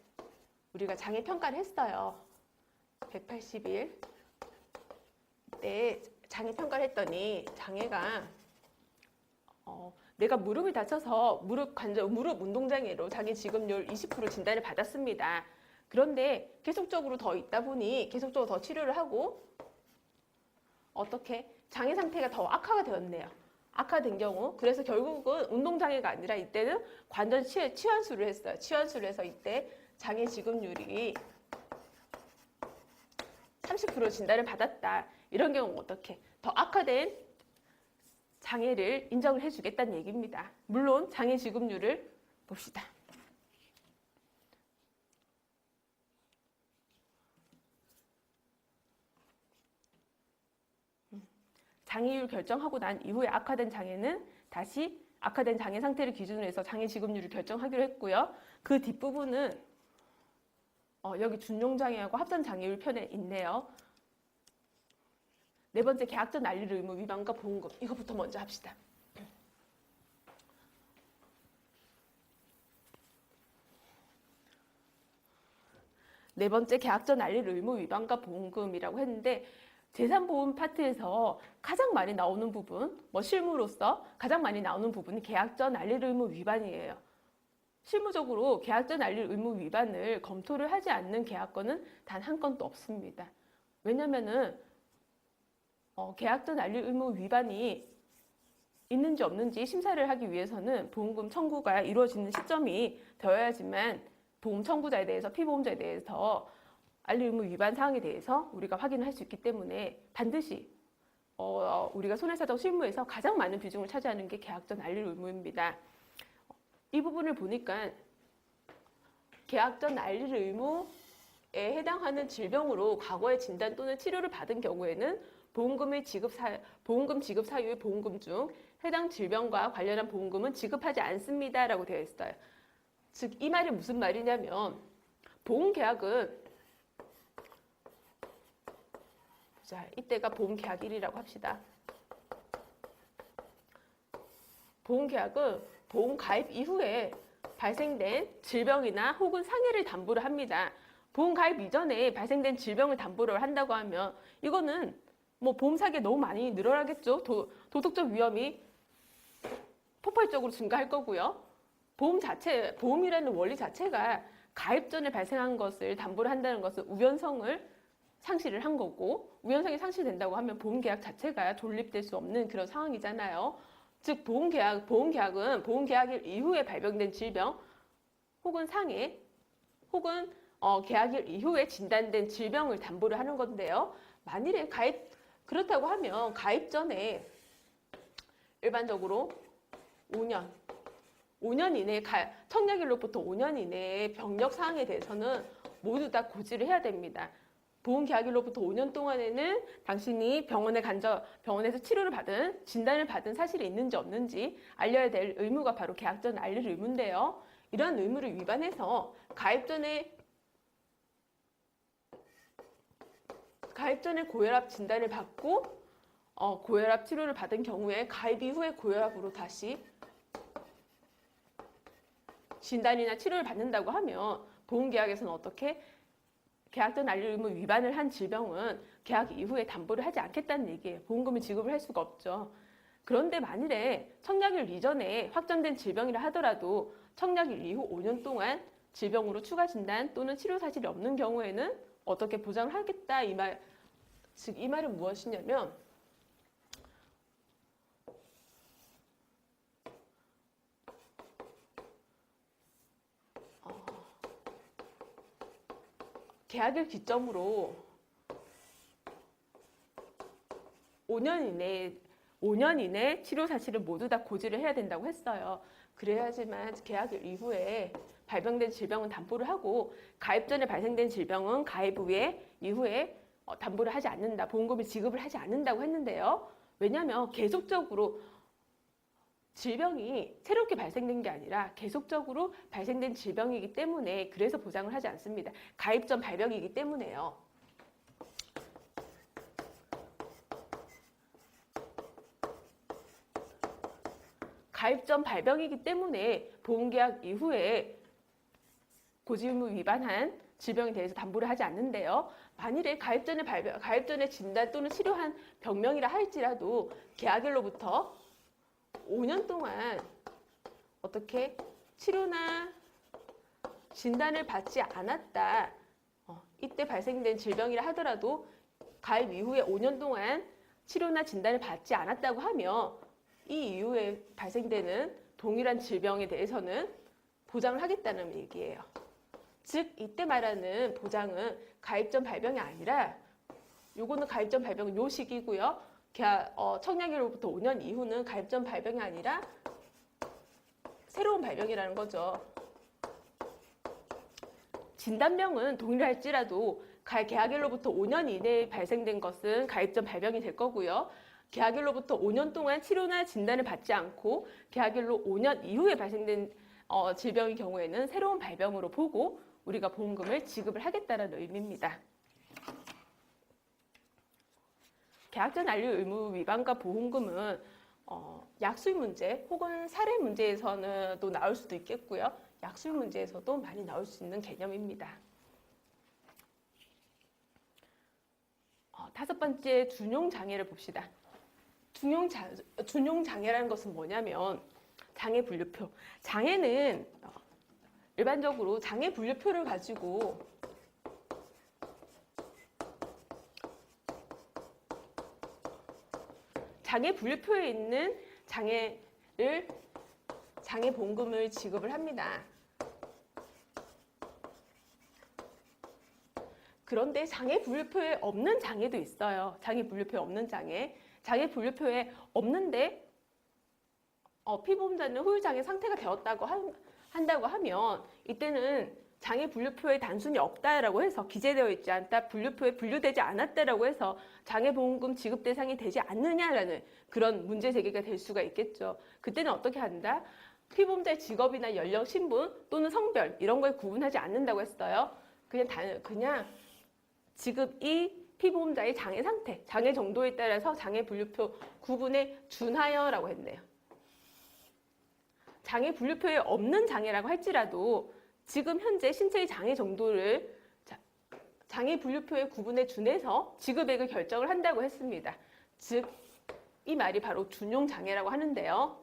우리가 장애 평가를 했어요. 180일 때 장애 평가를 했더니 장애가 내가 무릎을 다쳐서 무릎 운동장애로 장애지급률 20% 진단을 받았습니다. 그런데 계속적으로 더 있다 보니 계속적으로 더 치료를 하고 어떻게 장애 상태가 더 악화가 되었네요. 악화된 경우 그래서 결국은 운동장애가 아니라 이때는 관절 치환술을 했어요. 치환술을 해서 이때 장애 지급률이 30% 진단을 받았다. 이런 경우는 어떻게 더 악화된 장애를 인정을 해주겠다는 얘기입니다. 물론 장애 지급률을 봅시다. 장애율 결정하고 난 이후에 악화된 장애는 다시 악화된 장애 상태를 기준으로 해서 장애 지급률을 결정하기로 했고요. 그 뒷부분은 여기 준용장애하고 합산장애율 편에 있네요. 네 번째, 계약전 알릴 의무 위반과 보험금. 이거부터 먼저 합시다. 네 번째, 계약전 알릴 의무 위반과 보험금이라고 했는데 재산보험 파트에서 가장 많이 나오는 부분, 실무로서 가장 많이 나오는 부분이 계약전 알릴 의무 위반이에요. 실무적으로 계약전 알릴 의무 위반을 검토를 하지 않는 계약건은 단 한 건도 없습니다. 왜냐면은 계약전 알릴 의무 위반이 있는지 없는지 심사를 하기 위해서는 보험금 청구가 이루어지는 시점이 되어야지만 보험 청구자에 대해서 피보험자에 대해서 알릴 의무 위반 사항에 대해서 우리가 확인을 할 수 있기 때문에 반드시 우리가 손해사정 실무에서 가장 많은 비중을 차지하는 게 계약전 알릴 의무입니다. 이 부분을 보니까 계약전 알릴 의무에 해당하는 질병으로 과거에 진단 또는 치료를 받은 경우에는 보험금 지급 사유의 보험금 중 해당 질병과 관련한 보험금은 지급하지 않습니다. 라고 되어 있어요. 즉, 이 말이 무슨 말이냐면 보험계약은 자, 이때가 보험계약일이라고 합시다. 보험계약은 보험 가입 이후에 발생된 질병이나 혹은 상해를 담보를 합니다. 보험 가입 이전에 발생된 질병을 담보를 한다고 하면 이거는 보험 사기가 너무 많이 늘어나겠죠. 도덕적 위험이 폭발적으로 증가할 거고요. 보험이라는 원리 자체가 가입 전에 발생한 것을 담보를 한다는 것은 우연성을 상실을 한 거고, 우연성이 상실된다고 하면 보험계약 자체가 존립될 수 없는 그런 상황이잖아요. 즉 보험계약은 보험계약일 이후에 발병된 질병 혹은 상해 혹은 계약일 이후에 진단된 질병을 담보를 하는 건데요. 만일에 그렇다고 하면 가입 전에 일반적으로 5년 이내 청약일로부터 5년 이내의 병력 사항에 대해서는 모두 다 고지를 해야 됩니다. 보험계약일로부터 5년 동안에는 당신이 병원에서 치료를 받은, 진단을 받은 사실이 있는지 없는지 알려야 될 의무가 바로 계약전 알릴 의무인데요. 이러한 의무를 위반해서 가입 전에 고혈압 진단을 받고 고혈압 치료를 받은 경우에 가입 이후에 고혈압으로 다시 진단이나 치료를 받는다고 하면 보험계약에서는 어떻게 계약전 알릴 의무 위반을 한 질병은 계약 이후에 담보를 하지 않겠다는 얘기예요. 보험금을 지급을 할 수가 없죠. 그런데 만일에 청약일 이전에 확정된 질병이라 하더라도 청약일 이후 5년 동안 질병으로 추가 진단 또는 치료 사실이 없는 경우에는 어떻게 보장을 하겠다 이 말. 즉 이 말은 무엇이냐면 계약일 기점으로 5년 이내 치료 사실을 모두 다 고지를 해야 된다고 했어요. 그래야지만 계약일 이후에 발병된 질병은 담보를 하고 가입 전에 발생된 질병은 가입 이후에 담보를 하지 않는다. 보험금을 지급을 하지 않는다고 했는데요. 왜냐하면 계속적으로 질병이 새롭게 발생된 게 아니라 계속적으로 발생된 질병이기 때문에 그래서 보장을 하지 않습니다. 가입 전 발병이기 때문에요. 가입 전 발병이기 때문에 보험계약 이후에 고지의무 위반한 질병에 대해서 담보를 하지 않는데요. 만일에 가입 전에 진단 또는 치료한 병명이라 할지라도 계약일로부터 5년 동안 어떻게 치료나 진단을 받지 않았다. 이때 발생된 질병이라 하더라도 가입 이후에 5년 동안 치료나 진단을 받지 않았다고 하며 이 이후에 발생되는 동일한 질병에 대해서는 보장을 하겠다는 얘기예요. 즉 이때 말하는 보장은 가입 전 발병이 아니라 요거는 가입 전 발병은 요 시기고요. 청약일로부터 5년 이후는 가입 전 발병이 아니라 새로운 발병이라는 거죠. 진단명은 동일할지라도 계약일로부터 5년 이내에 발생된 것은 가입 전 발병이 될 거고요. 계약일로부터 5년 동안 치료나 진단을 받지 않고 계약일로 5년 이후에 발생된 질병의 경우에는 새로운 발병으로 보고 우리가 보험금을 지급을 하겠다는 의미입니다. 계약전 완료 의무 위반과 보험금은 약술 문제 혹은 사례 문제에서는 또 나올 수도 있겠고요. 약술 문제에서도 많이 나올 수 있는 개념입니다. 다섯 번째 준용장애를 봅시다. 준용장애라는 것은 뭐냐면 장애 분류표. 장애는 일반적으로 장애 분류표를 가지고 장애 분류표에 있는 장애 보험금을 지급을 합니다. 그런데 장애 분류표에 없는 장애도 있어요. 장애 분류표에 없는 장애. 장애 분류표에 없는데 피보험자는 후유장애 상태가 되었다고 한다고 하면 이때는 장애 분류표에 단순히 없다라고 해서 기재되어 있지 않다, 분류표에 분류되지 않았다라고 해서 장애보험금 지급 대상이 되지 않느냐라는 그런 문제 제기가 될 수가 있겠죠. 그때는 어떻게 한다? 피보험자의 직업이나 연령, 신분 또는 성별 이런 거에 구분하지 않는다고 했어요. 그냥 지급이 피보험자의 장애 상태, 장애 정도에 따라서 장애 분류표 구분에 준하여라고 했네요. 장애 분류표에 없는 장애라고 할지라도 지금 현재 신체의 장애 정도를 장애 분류표의 구분에 준해서 지급액을 결정을 한다고 했습니다. 즉, 이 말이 바로 준용장애라고 하는데요.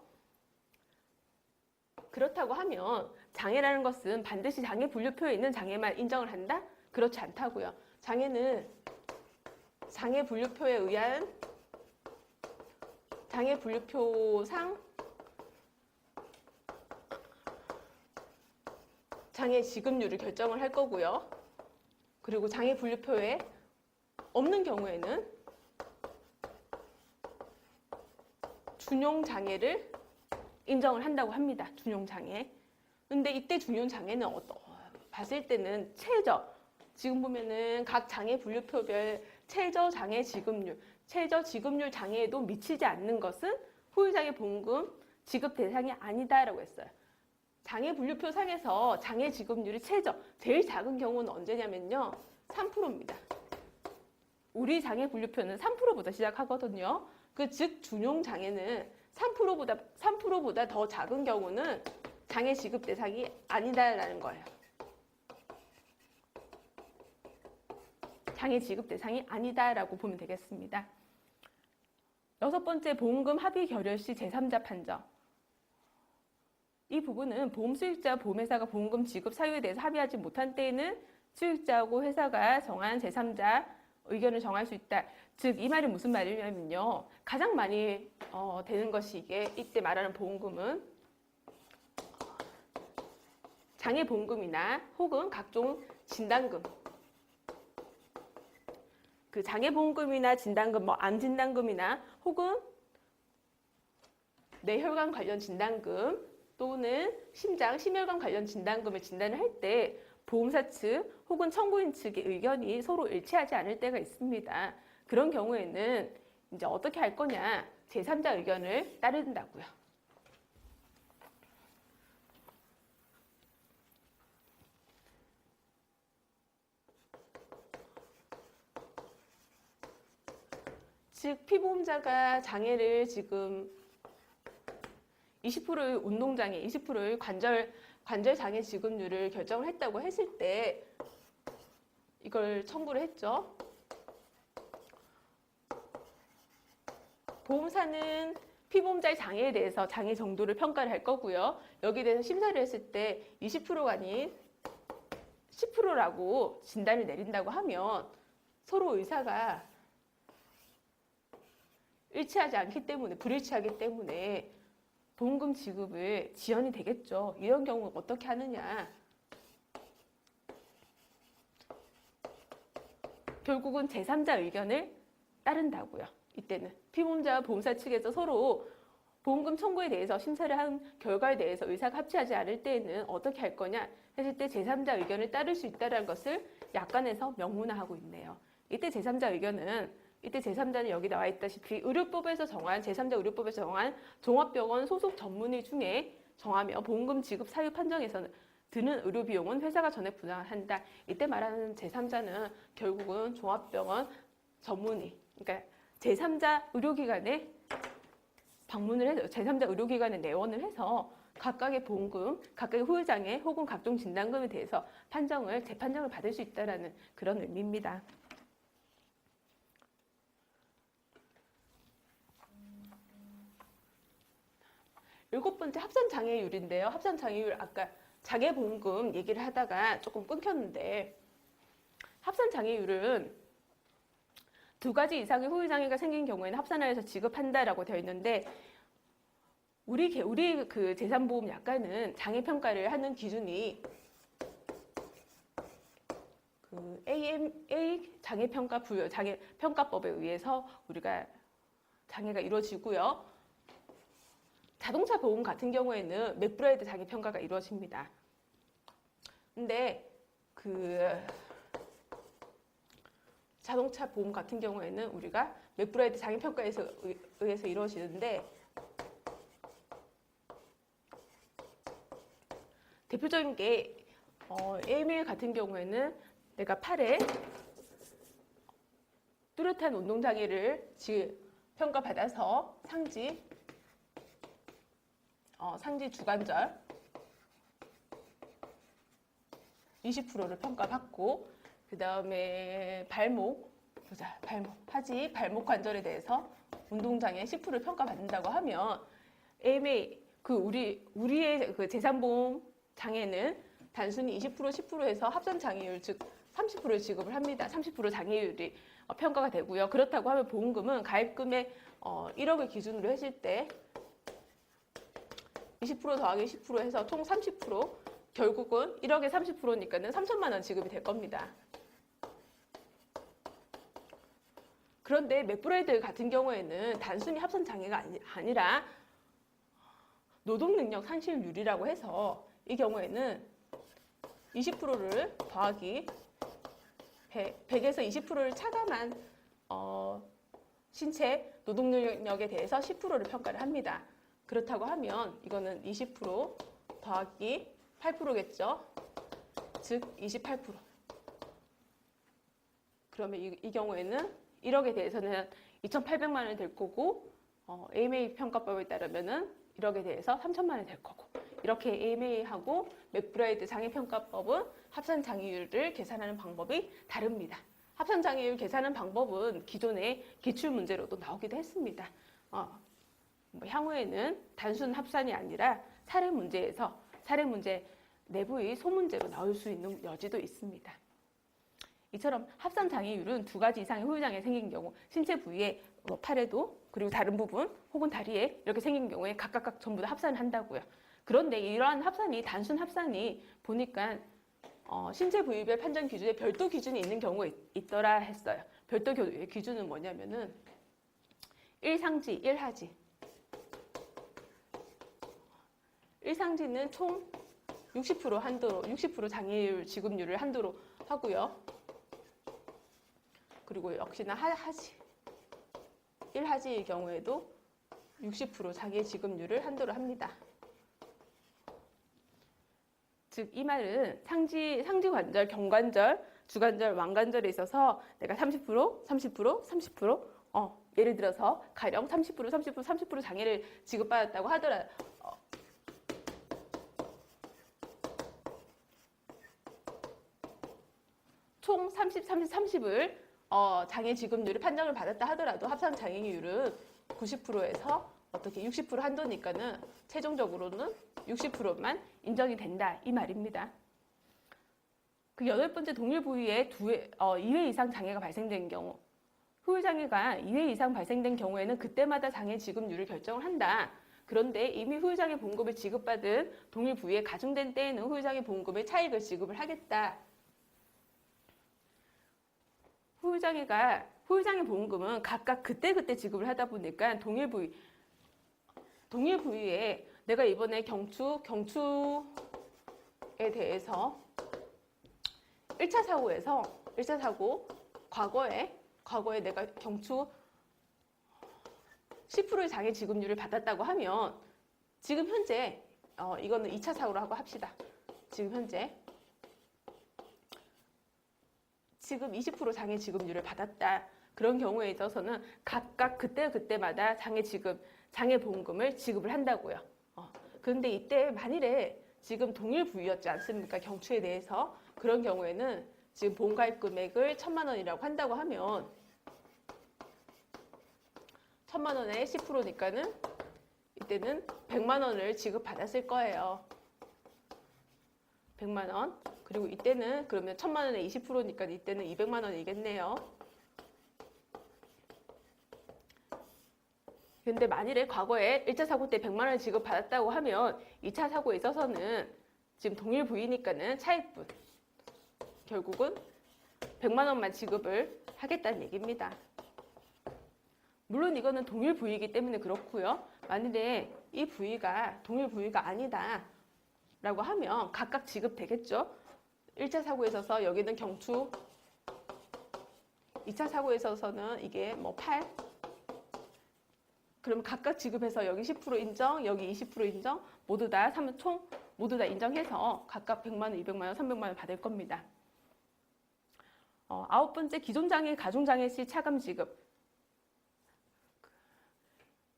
그렇다고 하면 장애라는 것은 반드시 장애 분류표에 있는 장애만 인정을 한다? 그렇지 않다고요. 장애는 장애 분류표에 의한 장애 분류표상 장애 지급률을 결정을 할 거고요. 그리고 장애 분류표에 없는 경우에는 준용장애를 인정을 한다고 합니다. 준용장애. 근데 이때 준용장애는 봤을 때는 지금 보면은 각 장애 분류표별 최저 장애 지급률 장애에도 미치지 않는 것은 후유장애 보험금 지급 대상이 아니다라고 했어요. 장애 분류표 상에서 장애 지급률이 제일 작은 경우는 언제냐면요. 3%입니다. 우리 장애 분류표는 3%보다 시작하거든요. 즉 준용 장애는 3%보다 더 작은 경우는 장애 지급 대상이 아니다라는 거예요. 장애 지급 대상이 아니다라고 보면 되겠습니다. 여섯 번째, 보험금 합의 결혈 시 제3자 판정. 이 부분은 보험 수익자, 보험회사가 보험금 지급 사유에 대해서 합의하지 못한 때에는 수익자하고 회사가 정한 제3자 의견을 정할 수 있다. 즉, 이 말이 무슨 말이냐면요. 가장 많이 되는 것이 이때 말하는 보험금은 장애보험금이나 혹은 각종 진단금. 그 장애보험금이나 진단금, 암진단금이나 혹은 뇌혈관 관련 진단금 또는 심장, 심혈관 관련 진단금을 진단을 할 때 보험사 측 혹은 청구인 측의 의견이 서로 일치하지 않을 때가 있습니다. 그런 경우에는 이제 어떻게 할 거냐? 제3자 의견을 따른다고요. 즉, 피보험자가 장애를 지금 20%의 운동장애, 20%의 관절장애 지급률을 결정을 했다고 했을 때 이걸 청구를 했죠. 보험사는 피보험자의 장애에 대해서 장애 정도를 평가를 할 거고요. 여기에 대해서 심사를 했을 때 20%가 아닌 10%라고 진단을 내린다고 하면 서로 의사가 일치하지 않기 때문에, 불일치하기 때문에 보험금 지급을 지연이 되겠죠. 이런 경우 어떻게 하느냐. 결국은 제3자 의견을 따른다고요. 이때는 피보험자와 보험사 측에서 서로 보험금 청구에 대해서 심사를 한 결과에 대해서 의사가 합치하지 않을 때에는 어떻게 할 거냐 했을 때 제3자 의견을 따를 수 있다는 것을 약관에서 명문화하고 있네요. 이때 제3자는 여기 나와 있다시피 의료법에서 정한 제3자 의료법에서 정한 종합병원 소속 전문의 중에 정하며 보험금 지급 사유 판정에서는 드는 의료 비용은 회사가 전액 부담한다. 이때 말하는 제3자는 결국은 종합병원 전문의, 그러니까 제3자 의료기관에 방문을 해서 제3자 의료기관에 내원을 해서 각각의 보험금, 각각의 후유장애 혹은 각종 진단금에 대해서 재판정을 받을 수 있다는 그런 의미입니다. 7번째 합산장애율인데요. 합산장애율 아까 장애보험금 얘기를 하다가 조금 끊겼는데 합산장애율은 2가지 이상의 후유장애가 생긴 경우에는 합산하여서 지급한다라고 되어 있는데 우리 그 재산보험 약관은 장애평가를 하는 기준이 그 AMA 장애평가법에 의해서 우리가 장애가 이루어지고요. 자동차 보험 같은 경우에는 맥브라이드 장애평가가 이루어집니다. 근데 그 자동차 보험 같은 경우에는 우리가 맥브라이드 장애평가에 의해서 이루어지는데 대표적인 게 AML 같은 경우에는 내가 팔에 뚜렷한 운동장애를 평가받아서 상지 주관절 20%를 평가받고 그 다음에 발목 하지 관절에 대해서 운동장애 10%를 평가받는다고 하면 AMA 우리의 그 재산보험 장애는 단순히 20% 10%에서 합산 장애율 즉 30%를 지급을 합니다. 30% 장애율이 평가가 되고요. 그렇다고 하면 보험금은 가입금액 1억을 기준으로 했을 때 20% 더하기 10% 해서 총 30%, 결국은 1억에 30%니까는 3천만 원 지급이 될 겁니다. 그런데 맥브라이드 같은 경우에는 단순히 합산 장애가 아니라 노동능력 상실률이라고 해서 이 경우에는 20%를 더하기 100에서 20%를 차감한 신체 노동능력에 대해서 10%를 평가를 합니다. 그렇다고 하면 이거는 20% 더하기 8%겠죠. 즉 28%. 그러면 이 경우에는 1억에 대해서는 2,800만 원이 될 거고 AMA 평가법에 따르면은 1억에 대해서 3천만 원이 될 거고 이렇게 AMA하고 맥브라이드 장애평가법은 합산장애율을 계산하는 방법이 다릅니다. 합산장애율 계산하는 방법은 기존의 기출문제로도 나오기도 했습니다. 향후에는 단순 합산이 아니라 사례 문제 내부의 소문제로 나올 수 있는 여지도 있습니다. 이처럼 합산 장애율은 2가지 이상의 후유장애 생긴 경우 신체 부위에 팔에도 그리고 다른 부분 혹은 다리에 이렇게 생긴 경우에 각각 전부 다 합산을 한다고요. 그런데 이러한 합산이 단순 합산이 보니까 신체 부위별 판정 기준에 별도 기준이 있는 경우가 있더라 했어요. 별도 기준은 뭐냐면은 1상지, 1하지. 1상지는 총 60% 한도로, 60% 장애율 지급률을 한도로 하고요. 그리고 역시나 하지. 1하지의 경우에도 60% 장애 지급률을 한도로 합니다. 즉, 이 말은 상지 관절, 경관절, 주관절, 왕관절에 있어서 내가 30%, 예를 들어서 가령 30% 장애를 지급받았다고 하더라도 총 30을 장애 지급률을 판정을 받았다 하더라도 합산 장애율은 90%에서 어떻게 60% 한도니까는 최종적으로는 60%만 인정이 된다 이 말입니다. 그 8번째 동일 부위에 2회 이상 장애가 발생된 경우, 후유장애가 2회 이상 발생된 경우에는 그때마다 장애 지급률을 결정을 한다. 그런데 이미 후유장애 보험금을 지급받은 동일 부위에 가중된 때에는 후유장애 보험금의 차익을 지급을 하겠다. 후유장애 보험금은 각각 그때그때 지급을 하다 보니까 동일 부위에 내가 이번에 경추에 대해서 1차 사고 과거에 내가 경추 10%의 장애 지급률을 받았다고 하면 지금 현재 이거는 2차 사고로 하고 합시다. 지금 현재 지금 20% 장애 지급률을 받았다. 그런 경우에 있어서는 각각 그때마다 장애 보험금을 지급을 한다고요. 그런데 이때 만일에 지금 동일 부위였지 않습니까? 경추에 대해서 그런 경우에는 지금 보험가입 금액을 1,000만 원이라고 한다고 하면 1,000만 원에 10%니까는 이때는 100만 원을 지급받았을 거예요. 100만 원. 그리고 이때는 그러면 1,000만 원에 20%니까 이때는 200만 원이겠네요. 근데 만일에 과거에 1차 사고 때 100만 원을 지급받았다고 하면 2차 사고에 있어서는 지금 동일 부위니까는 차익분 결국은 100만 원만 지급을 하겠다는 얘기입니다. 물론 이거는 동일 부위이기 때문에 그렇고요. 만일에 이 부위가 동일 부위가 아니다 라고 하면 각각 지급되겠죠. 1차 사고에 있어서 여기는 경추, 2차 사고에 있어서는 이게 뭐 팔. 그럼 각각 지급해서 여기 10% 인정, 여기 20% 인정, 모두 다 인정해서 각각 100만 원, 200만 원, 300만 원 받을 겁니다. 9번째 기존장애, 가중장애 시 차감 지급.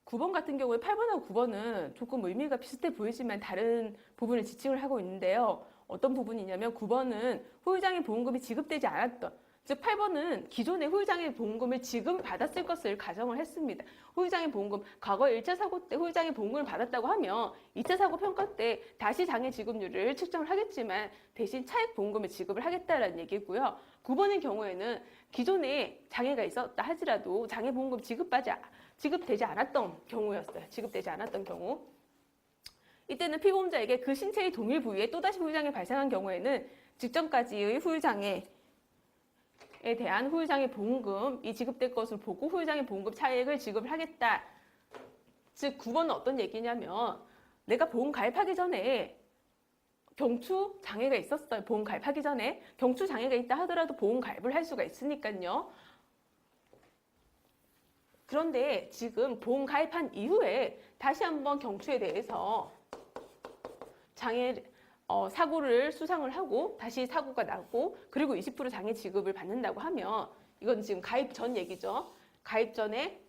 9번 같은 경우에 8번하고 9번은 조금 의미가 비슷해 보이지만 다른 부분을 지칭을 하고 있는데요. 어떤 부분이냐면 9번은 후유장애 보험금이 지급되지 않았던, 즉 8번은 기존의 후유장애 보험금을 지급받았을 것을 가정을 했습니다. 후유장애 보험금, 과거 1차 사고 때 후유장애 보험금을 받았다고 하면 2차 사고 평가 때 다시 장애 지급률을 측정을 하겠지만 대신 차익 보험금을 지급을 하겠다라는 얘기고요. 9번의 경우에는 기존에 장애가 있었다 하더라도 장애 보험금 지급되지 않았던 경우였어요. 지급되지 않았던 경우. 이때는 피보험자에게 그 신체의 동일 부위에 또다시 후유장애 발생한 경우에는 직전까지의 후유장애에 대한 후유장애 보험금이 지급될 것을 보고 후유장애 보험금 차액을 지급을 하겠다. 즉 9번은 어떤 얘기냐면 내가 보험 가입하기 전에 경추 장애가 있었어요. 보험 가입하기 전에 경추 장애가 있다 하더라도 보험 가입을 할 수가 있으니까요. 그런데 지금 보험 가입한 이후에 다시 한번 경추에 대해서 사고를 수상을 하고 다시 사고가 나고 그리고 20% 장애 지급을 받는다고 하면 이건 지금 가입 전 얘기죠. 가입 전에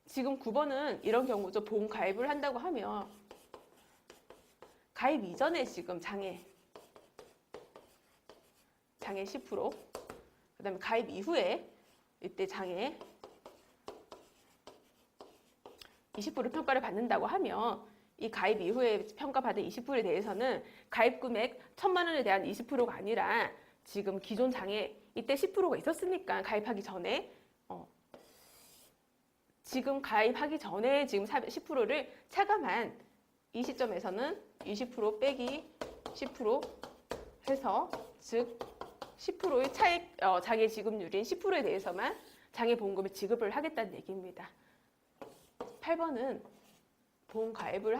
지금 9번은 이런 경우죠. 보험 가입을 한다고 하면 가입 이전에 지금 장애 10%, 그 다음에 가입 이후에 이때 장애 20% 평가를 받는다고 하면 이 가입 이후에 평가받은 20%에 대해서는 가입 금액 1,000만 원에 대한 20%가 아니라 지금 기존 장애 이때 10%가 있었으니까 가입하기 전에 지금 가입하기 전에 지금 10%를 차감한 이 시점에서는 20% 빼기 10% 해서 즉 10%의 차익 장애 지급률인 10%에 대해서만 장애 보험금을 지급을 하겠다는 얘기입니다. 8번은 보험 가입을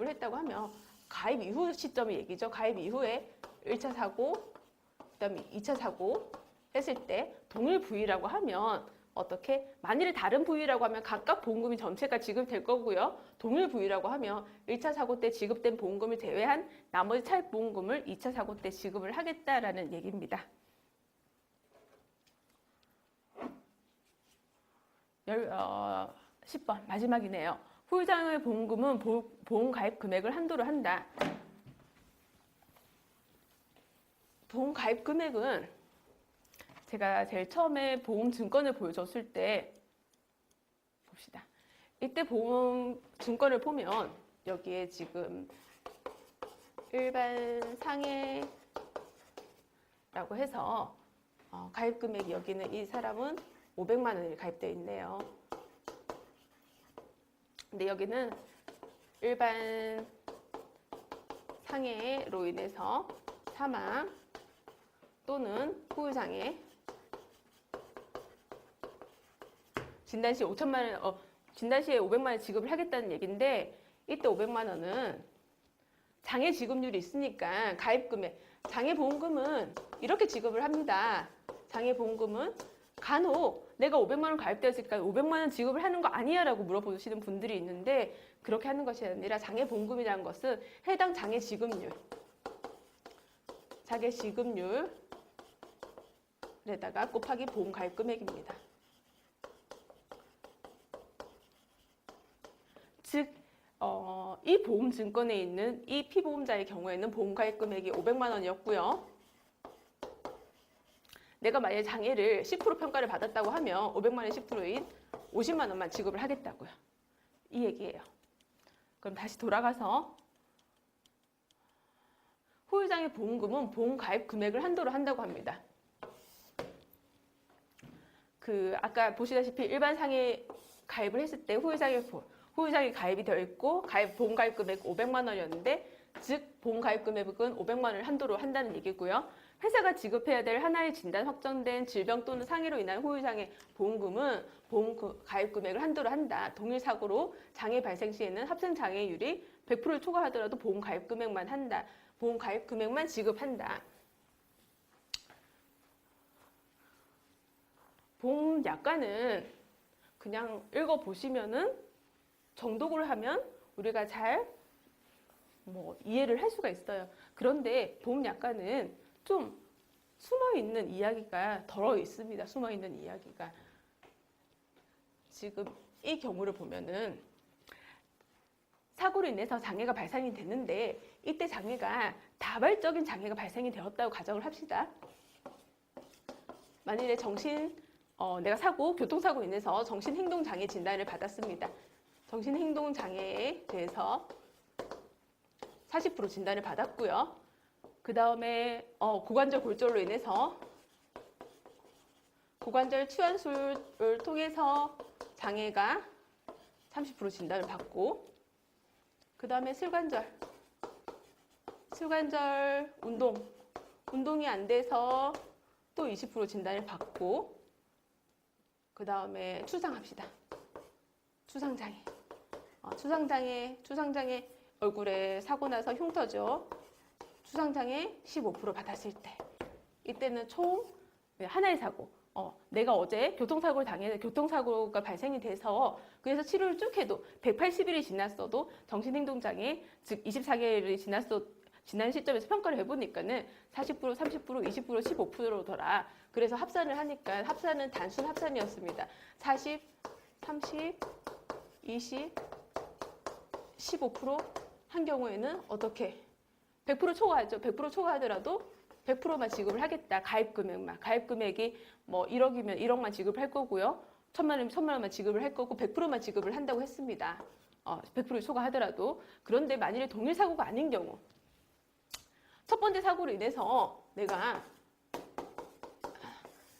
했다고 하면 가입 이후 시점의 얘기죠. 가입 이후에 1차 사고, 그다음에 2차 사고 했을 때 동일 부위라고 하면 어떻게? 만일에 다른 부위라고 하면 각각 보험금이 전체가 지급될 거고요. 동일 부위라고 하면 1차 사고 때 지급된 보험금을 제외한 나머지 차익 보험금을 2차 사고 때 지급을 하겠다라는 얘기입니다. 10번 마지막이네요. 후유장애 보험금은 보험 가입 금액을 한도로 한다. 보험 가입 금액은 제가 제일 처음에 보험 증권을 보여줬을 때 봅시다. 이때 보험 증권을 보면 여기에 지금 일반 상해라고 해서 가입 금액이 여기는 이 사람은 500만 원이 가입되어 있네요. 근데 여기는 일반 상해로 인해서 사망 또는 후유장애 진단 시에 5천만 원, 진단 시에 500만 원 지급을 하겠다는 얘기인데 이때 500만 원은 장애 지급률이 있으니까 가입 금액, 장애 보험금은 이렇게 지급을 합니다. 장애 보험금은 간혹 내가 500만 원 가입되었으니까 500만 원 지급을 하는 거 아니야 라고 물어보시는 분들이 있는데 그렇게 하는 것이 아니라 장애 보험금이라는 것은 해당 장애 지급률, 장애 지급률에다가 곱하기 보험 가입 금액입니다. 즉, 이 보험 증권에 있는 이 피보험자의 경우에는 보험 가입 금액이 500만 원이었고요. 내가 만약에 장애를 10% 평가를 받았다고 하면 500만 원 10%인 50만 원만 지급을 하겠다고요. 이 얘기예요. 그럼 다시 돌아가서 후유장애 보험금은 보험 가입 금액을 한도로 한다고 합니다. 아까 보시다시피 일반 상해 가입을 했을 때 후유장애 가입이 되어 있고 보험 가입 금액 500만 원이었는데 즉 보험 가입 금액은 500만 원을 한도로 한다는 얘기고요. 회사가 지급해야 될 하나의 진단 확정된 질병 또는 상해로 인한 후유장애 보험금은 보험 가입 금액을 한도로 한다. 동일 사고로 장애 발생 시에는 합생 장애율이 100%를 초과하더라도 보험 가입 금액만 한다. 보험 가입 금액만 지급한다. 보험 약관은 그냥 읽어보시면은 정독을 하면 우리가 잘 이해를 할 수가 있어요. 그런데 보험 약관은 좀 숨어있는 이야기가 덜어 있습니다. 숨어있는 이야기가. 지금 이 경우를 보면은 사고로 인해서 장애가 발생이 됐는데 이때 장애가 다발적인 장애가 발생이 되었다고 가정을 합시다. 만일에 내가 교통사고로 인해서 정신행동장애 진단을 받았습니다. 정신행동장애에 대해서 40% 진단을 받았고요. 그 다음에 고관절 골절로 인해서 고관절 추연술을 통해서 장애가 30% 진단을 받고 그 다음에 슬관절 운동이 안 돼서 또 20% 진단을 받고 그 다음에 추상합시다. 추상장애 얼굴에 사고 나서 흉터죠. 추상장애 15% 받았을 때 이때는 총 하나의 사고 내가 어제 교통사고가 발생이 돼서 그래서 치료를 쭉 해도 180일이 지났어도 정신행동장애 즉 24개월이 지난 시점에서 평가를 해보니까는 40%, 30%, 20%, 15%더라. 그래서 합산을 하니까 합산은 단순 합산이었습니다. 40, 30, 20, 15%한 경우에는 어떻게 100% 초과하죠. 100% 초과하더라도 100%만 지급을 하겠다. 가입 금액이 1억이면 1억만 지급할 거고요. 1,000만 원이면 1,000만 원만 지급을 할 거고 100%만 지급을 한다고 했습니다. 100% 초과하더라도. 그런데 만일에 동일 사고가 아닌 경우 첫 번째 사고로 인해서 내가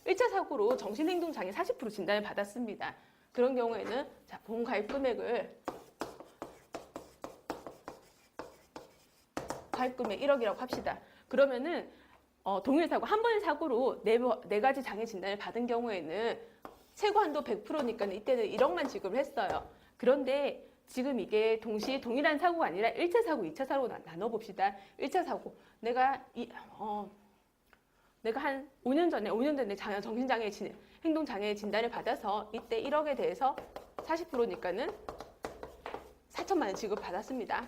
1차 사고로 정신행동장애 40% 진단을 받았습니다. 그런 경우에는 보험 가입 금액을 가입 금액 1억이라고 합시다. 그러면은 동일 사고, 한 번의 사고로 네 가지 장애 진단을 받은 경우에는 최고 한도 100%니까 이때는 1억만 지급을 했어요. 그런데 지금 이게 동시에 동일한 사고가 아니라 1차 사고, 2차 사고로 나눠봅시다. 1차 사고, 내가 한 5년 전에 정신장애, 행동장애 진단을 받아서 이때 1억에 대해서 40%니까는 4천만 원 지급받았습니다.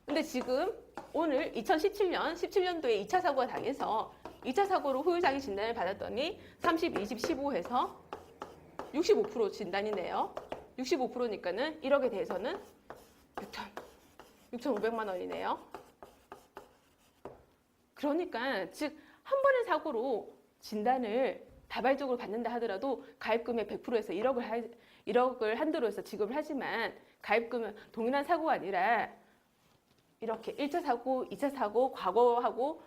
근데 지금 오늘 17년도에 2차 사고가 당해서 2차 사고로 후유장애 진단을 받았더니 30, 20, 15 해서 65% 진단이네요. 65%니까는 1억에 대해서는 6,500만 원이네요. 그러니까 즉 한 번의 사고로 진단을 다발적으로 받는다 하더라도 가입금액 100%에서 1억을 한도로 해서 지급을 하지만 가입금은 동일한 사고가 아니라 이렇게 1차 사고, 2차 사고, 과거하고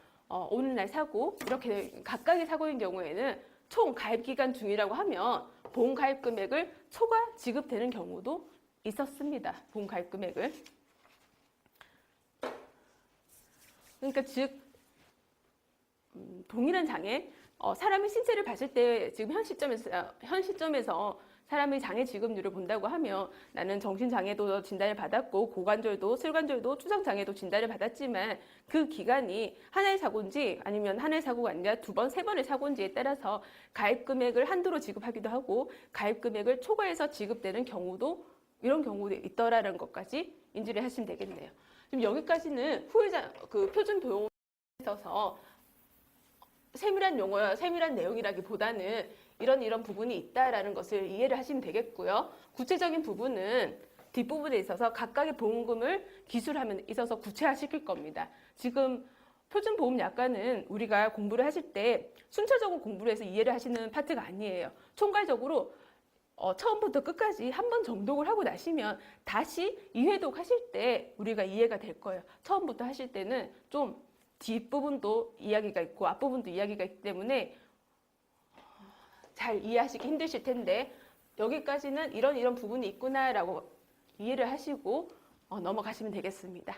오늘날 사고 이렇게 각각의 사고인 경우에는 총 가입 기간 중이라고 하면 보험 가입 금액을 초과 지급되는 경우도 있었습니다. 보험 가입 금액을. 그러니까 즉 동일한 장애, 사람의 신체를 봤을 때 지금 현 시점에서 사람의 장애 지급률을 본다고 하면 나는 정신장애도 진단을 받았고 고관절도 슬관절도 추상장애도 진단을 받았지만 그 기간이 하나의 사고인지 아니면 하나의 사고가 아니라 2번, 3번의 사고인지에 따라서 가입 금액을 한도로 지급하기도 하고 가입 금액을 초과해서 지급되는 경우도 이런 경우도 있더라는 것까지 인지를 하시면 되겠네요. 지금 여기까지는 후유장 그 표준 도용에 있어서 세밀한 용어야 세밀한 내용이라기보다는 이런 부분이 있다라는 것을 이해를 하시면 되겠고요. 구체적인 부분은 뒷부분에 있어서 각각의 보험금을 기술하면 있어서 구체화시킬 겁니다. 지금 표준보험약관은 우리가 공부를 하실 때 순차적으로 공부를 해서 이해를 하시는 파트가 아니에요. 총괄적으로 처음부터 끝까지 한 번 정독을 하고 나시면 다시 2회독 하실 때 우리가 이해가 될 거예요. 처음부터 하실 때는 좀 뒷부분도 이야기가 있고 앞부분도 이야기가 있기 때문에 잘 이해하시기 힘드실 텐데 여기까지는 이런 부분이 있구나라고 이해를 하시고 넘어가시면 되겠습니다.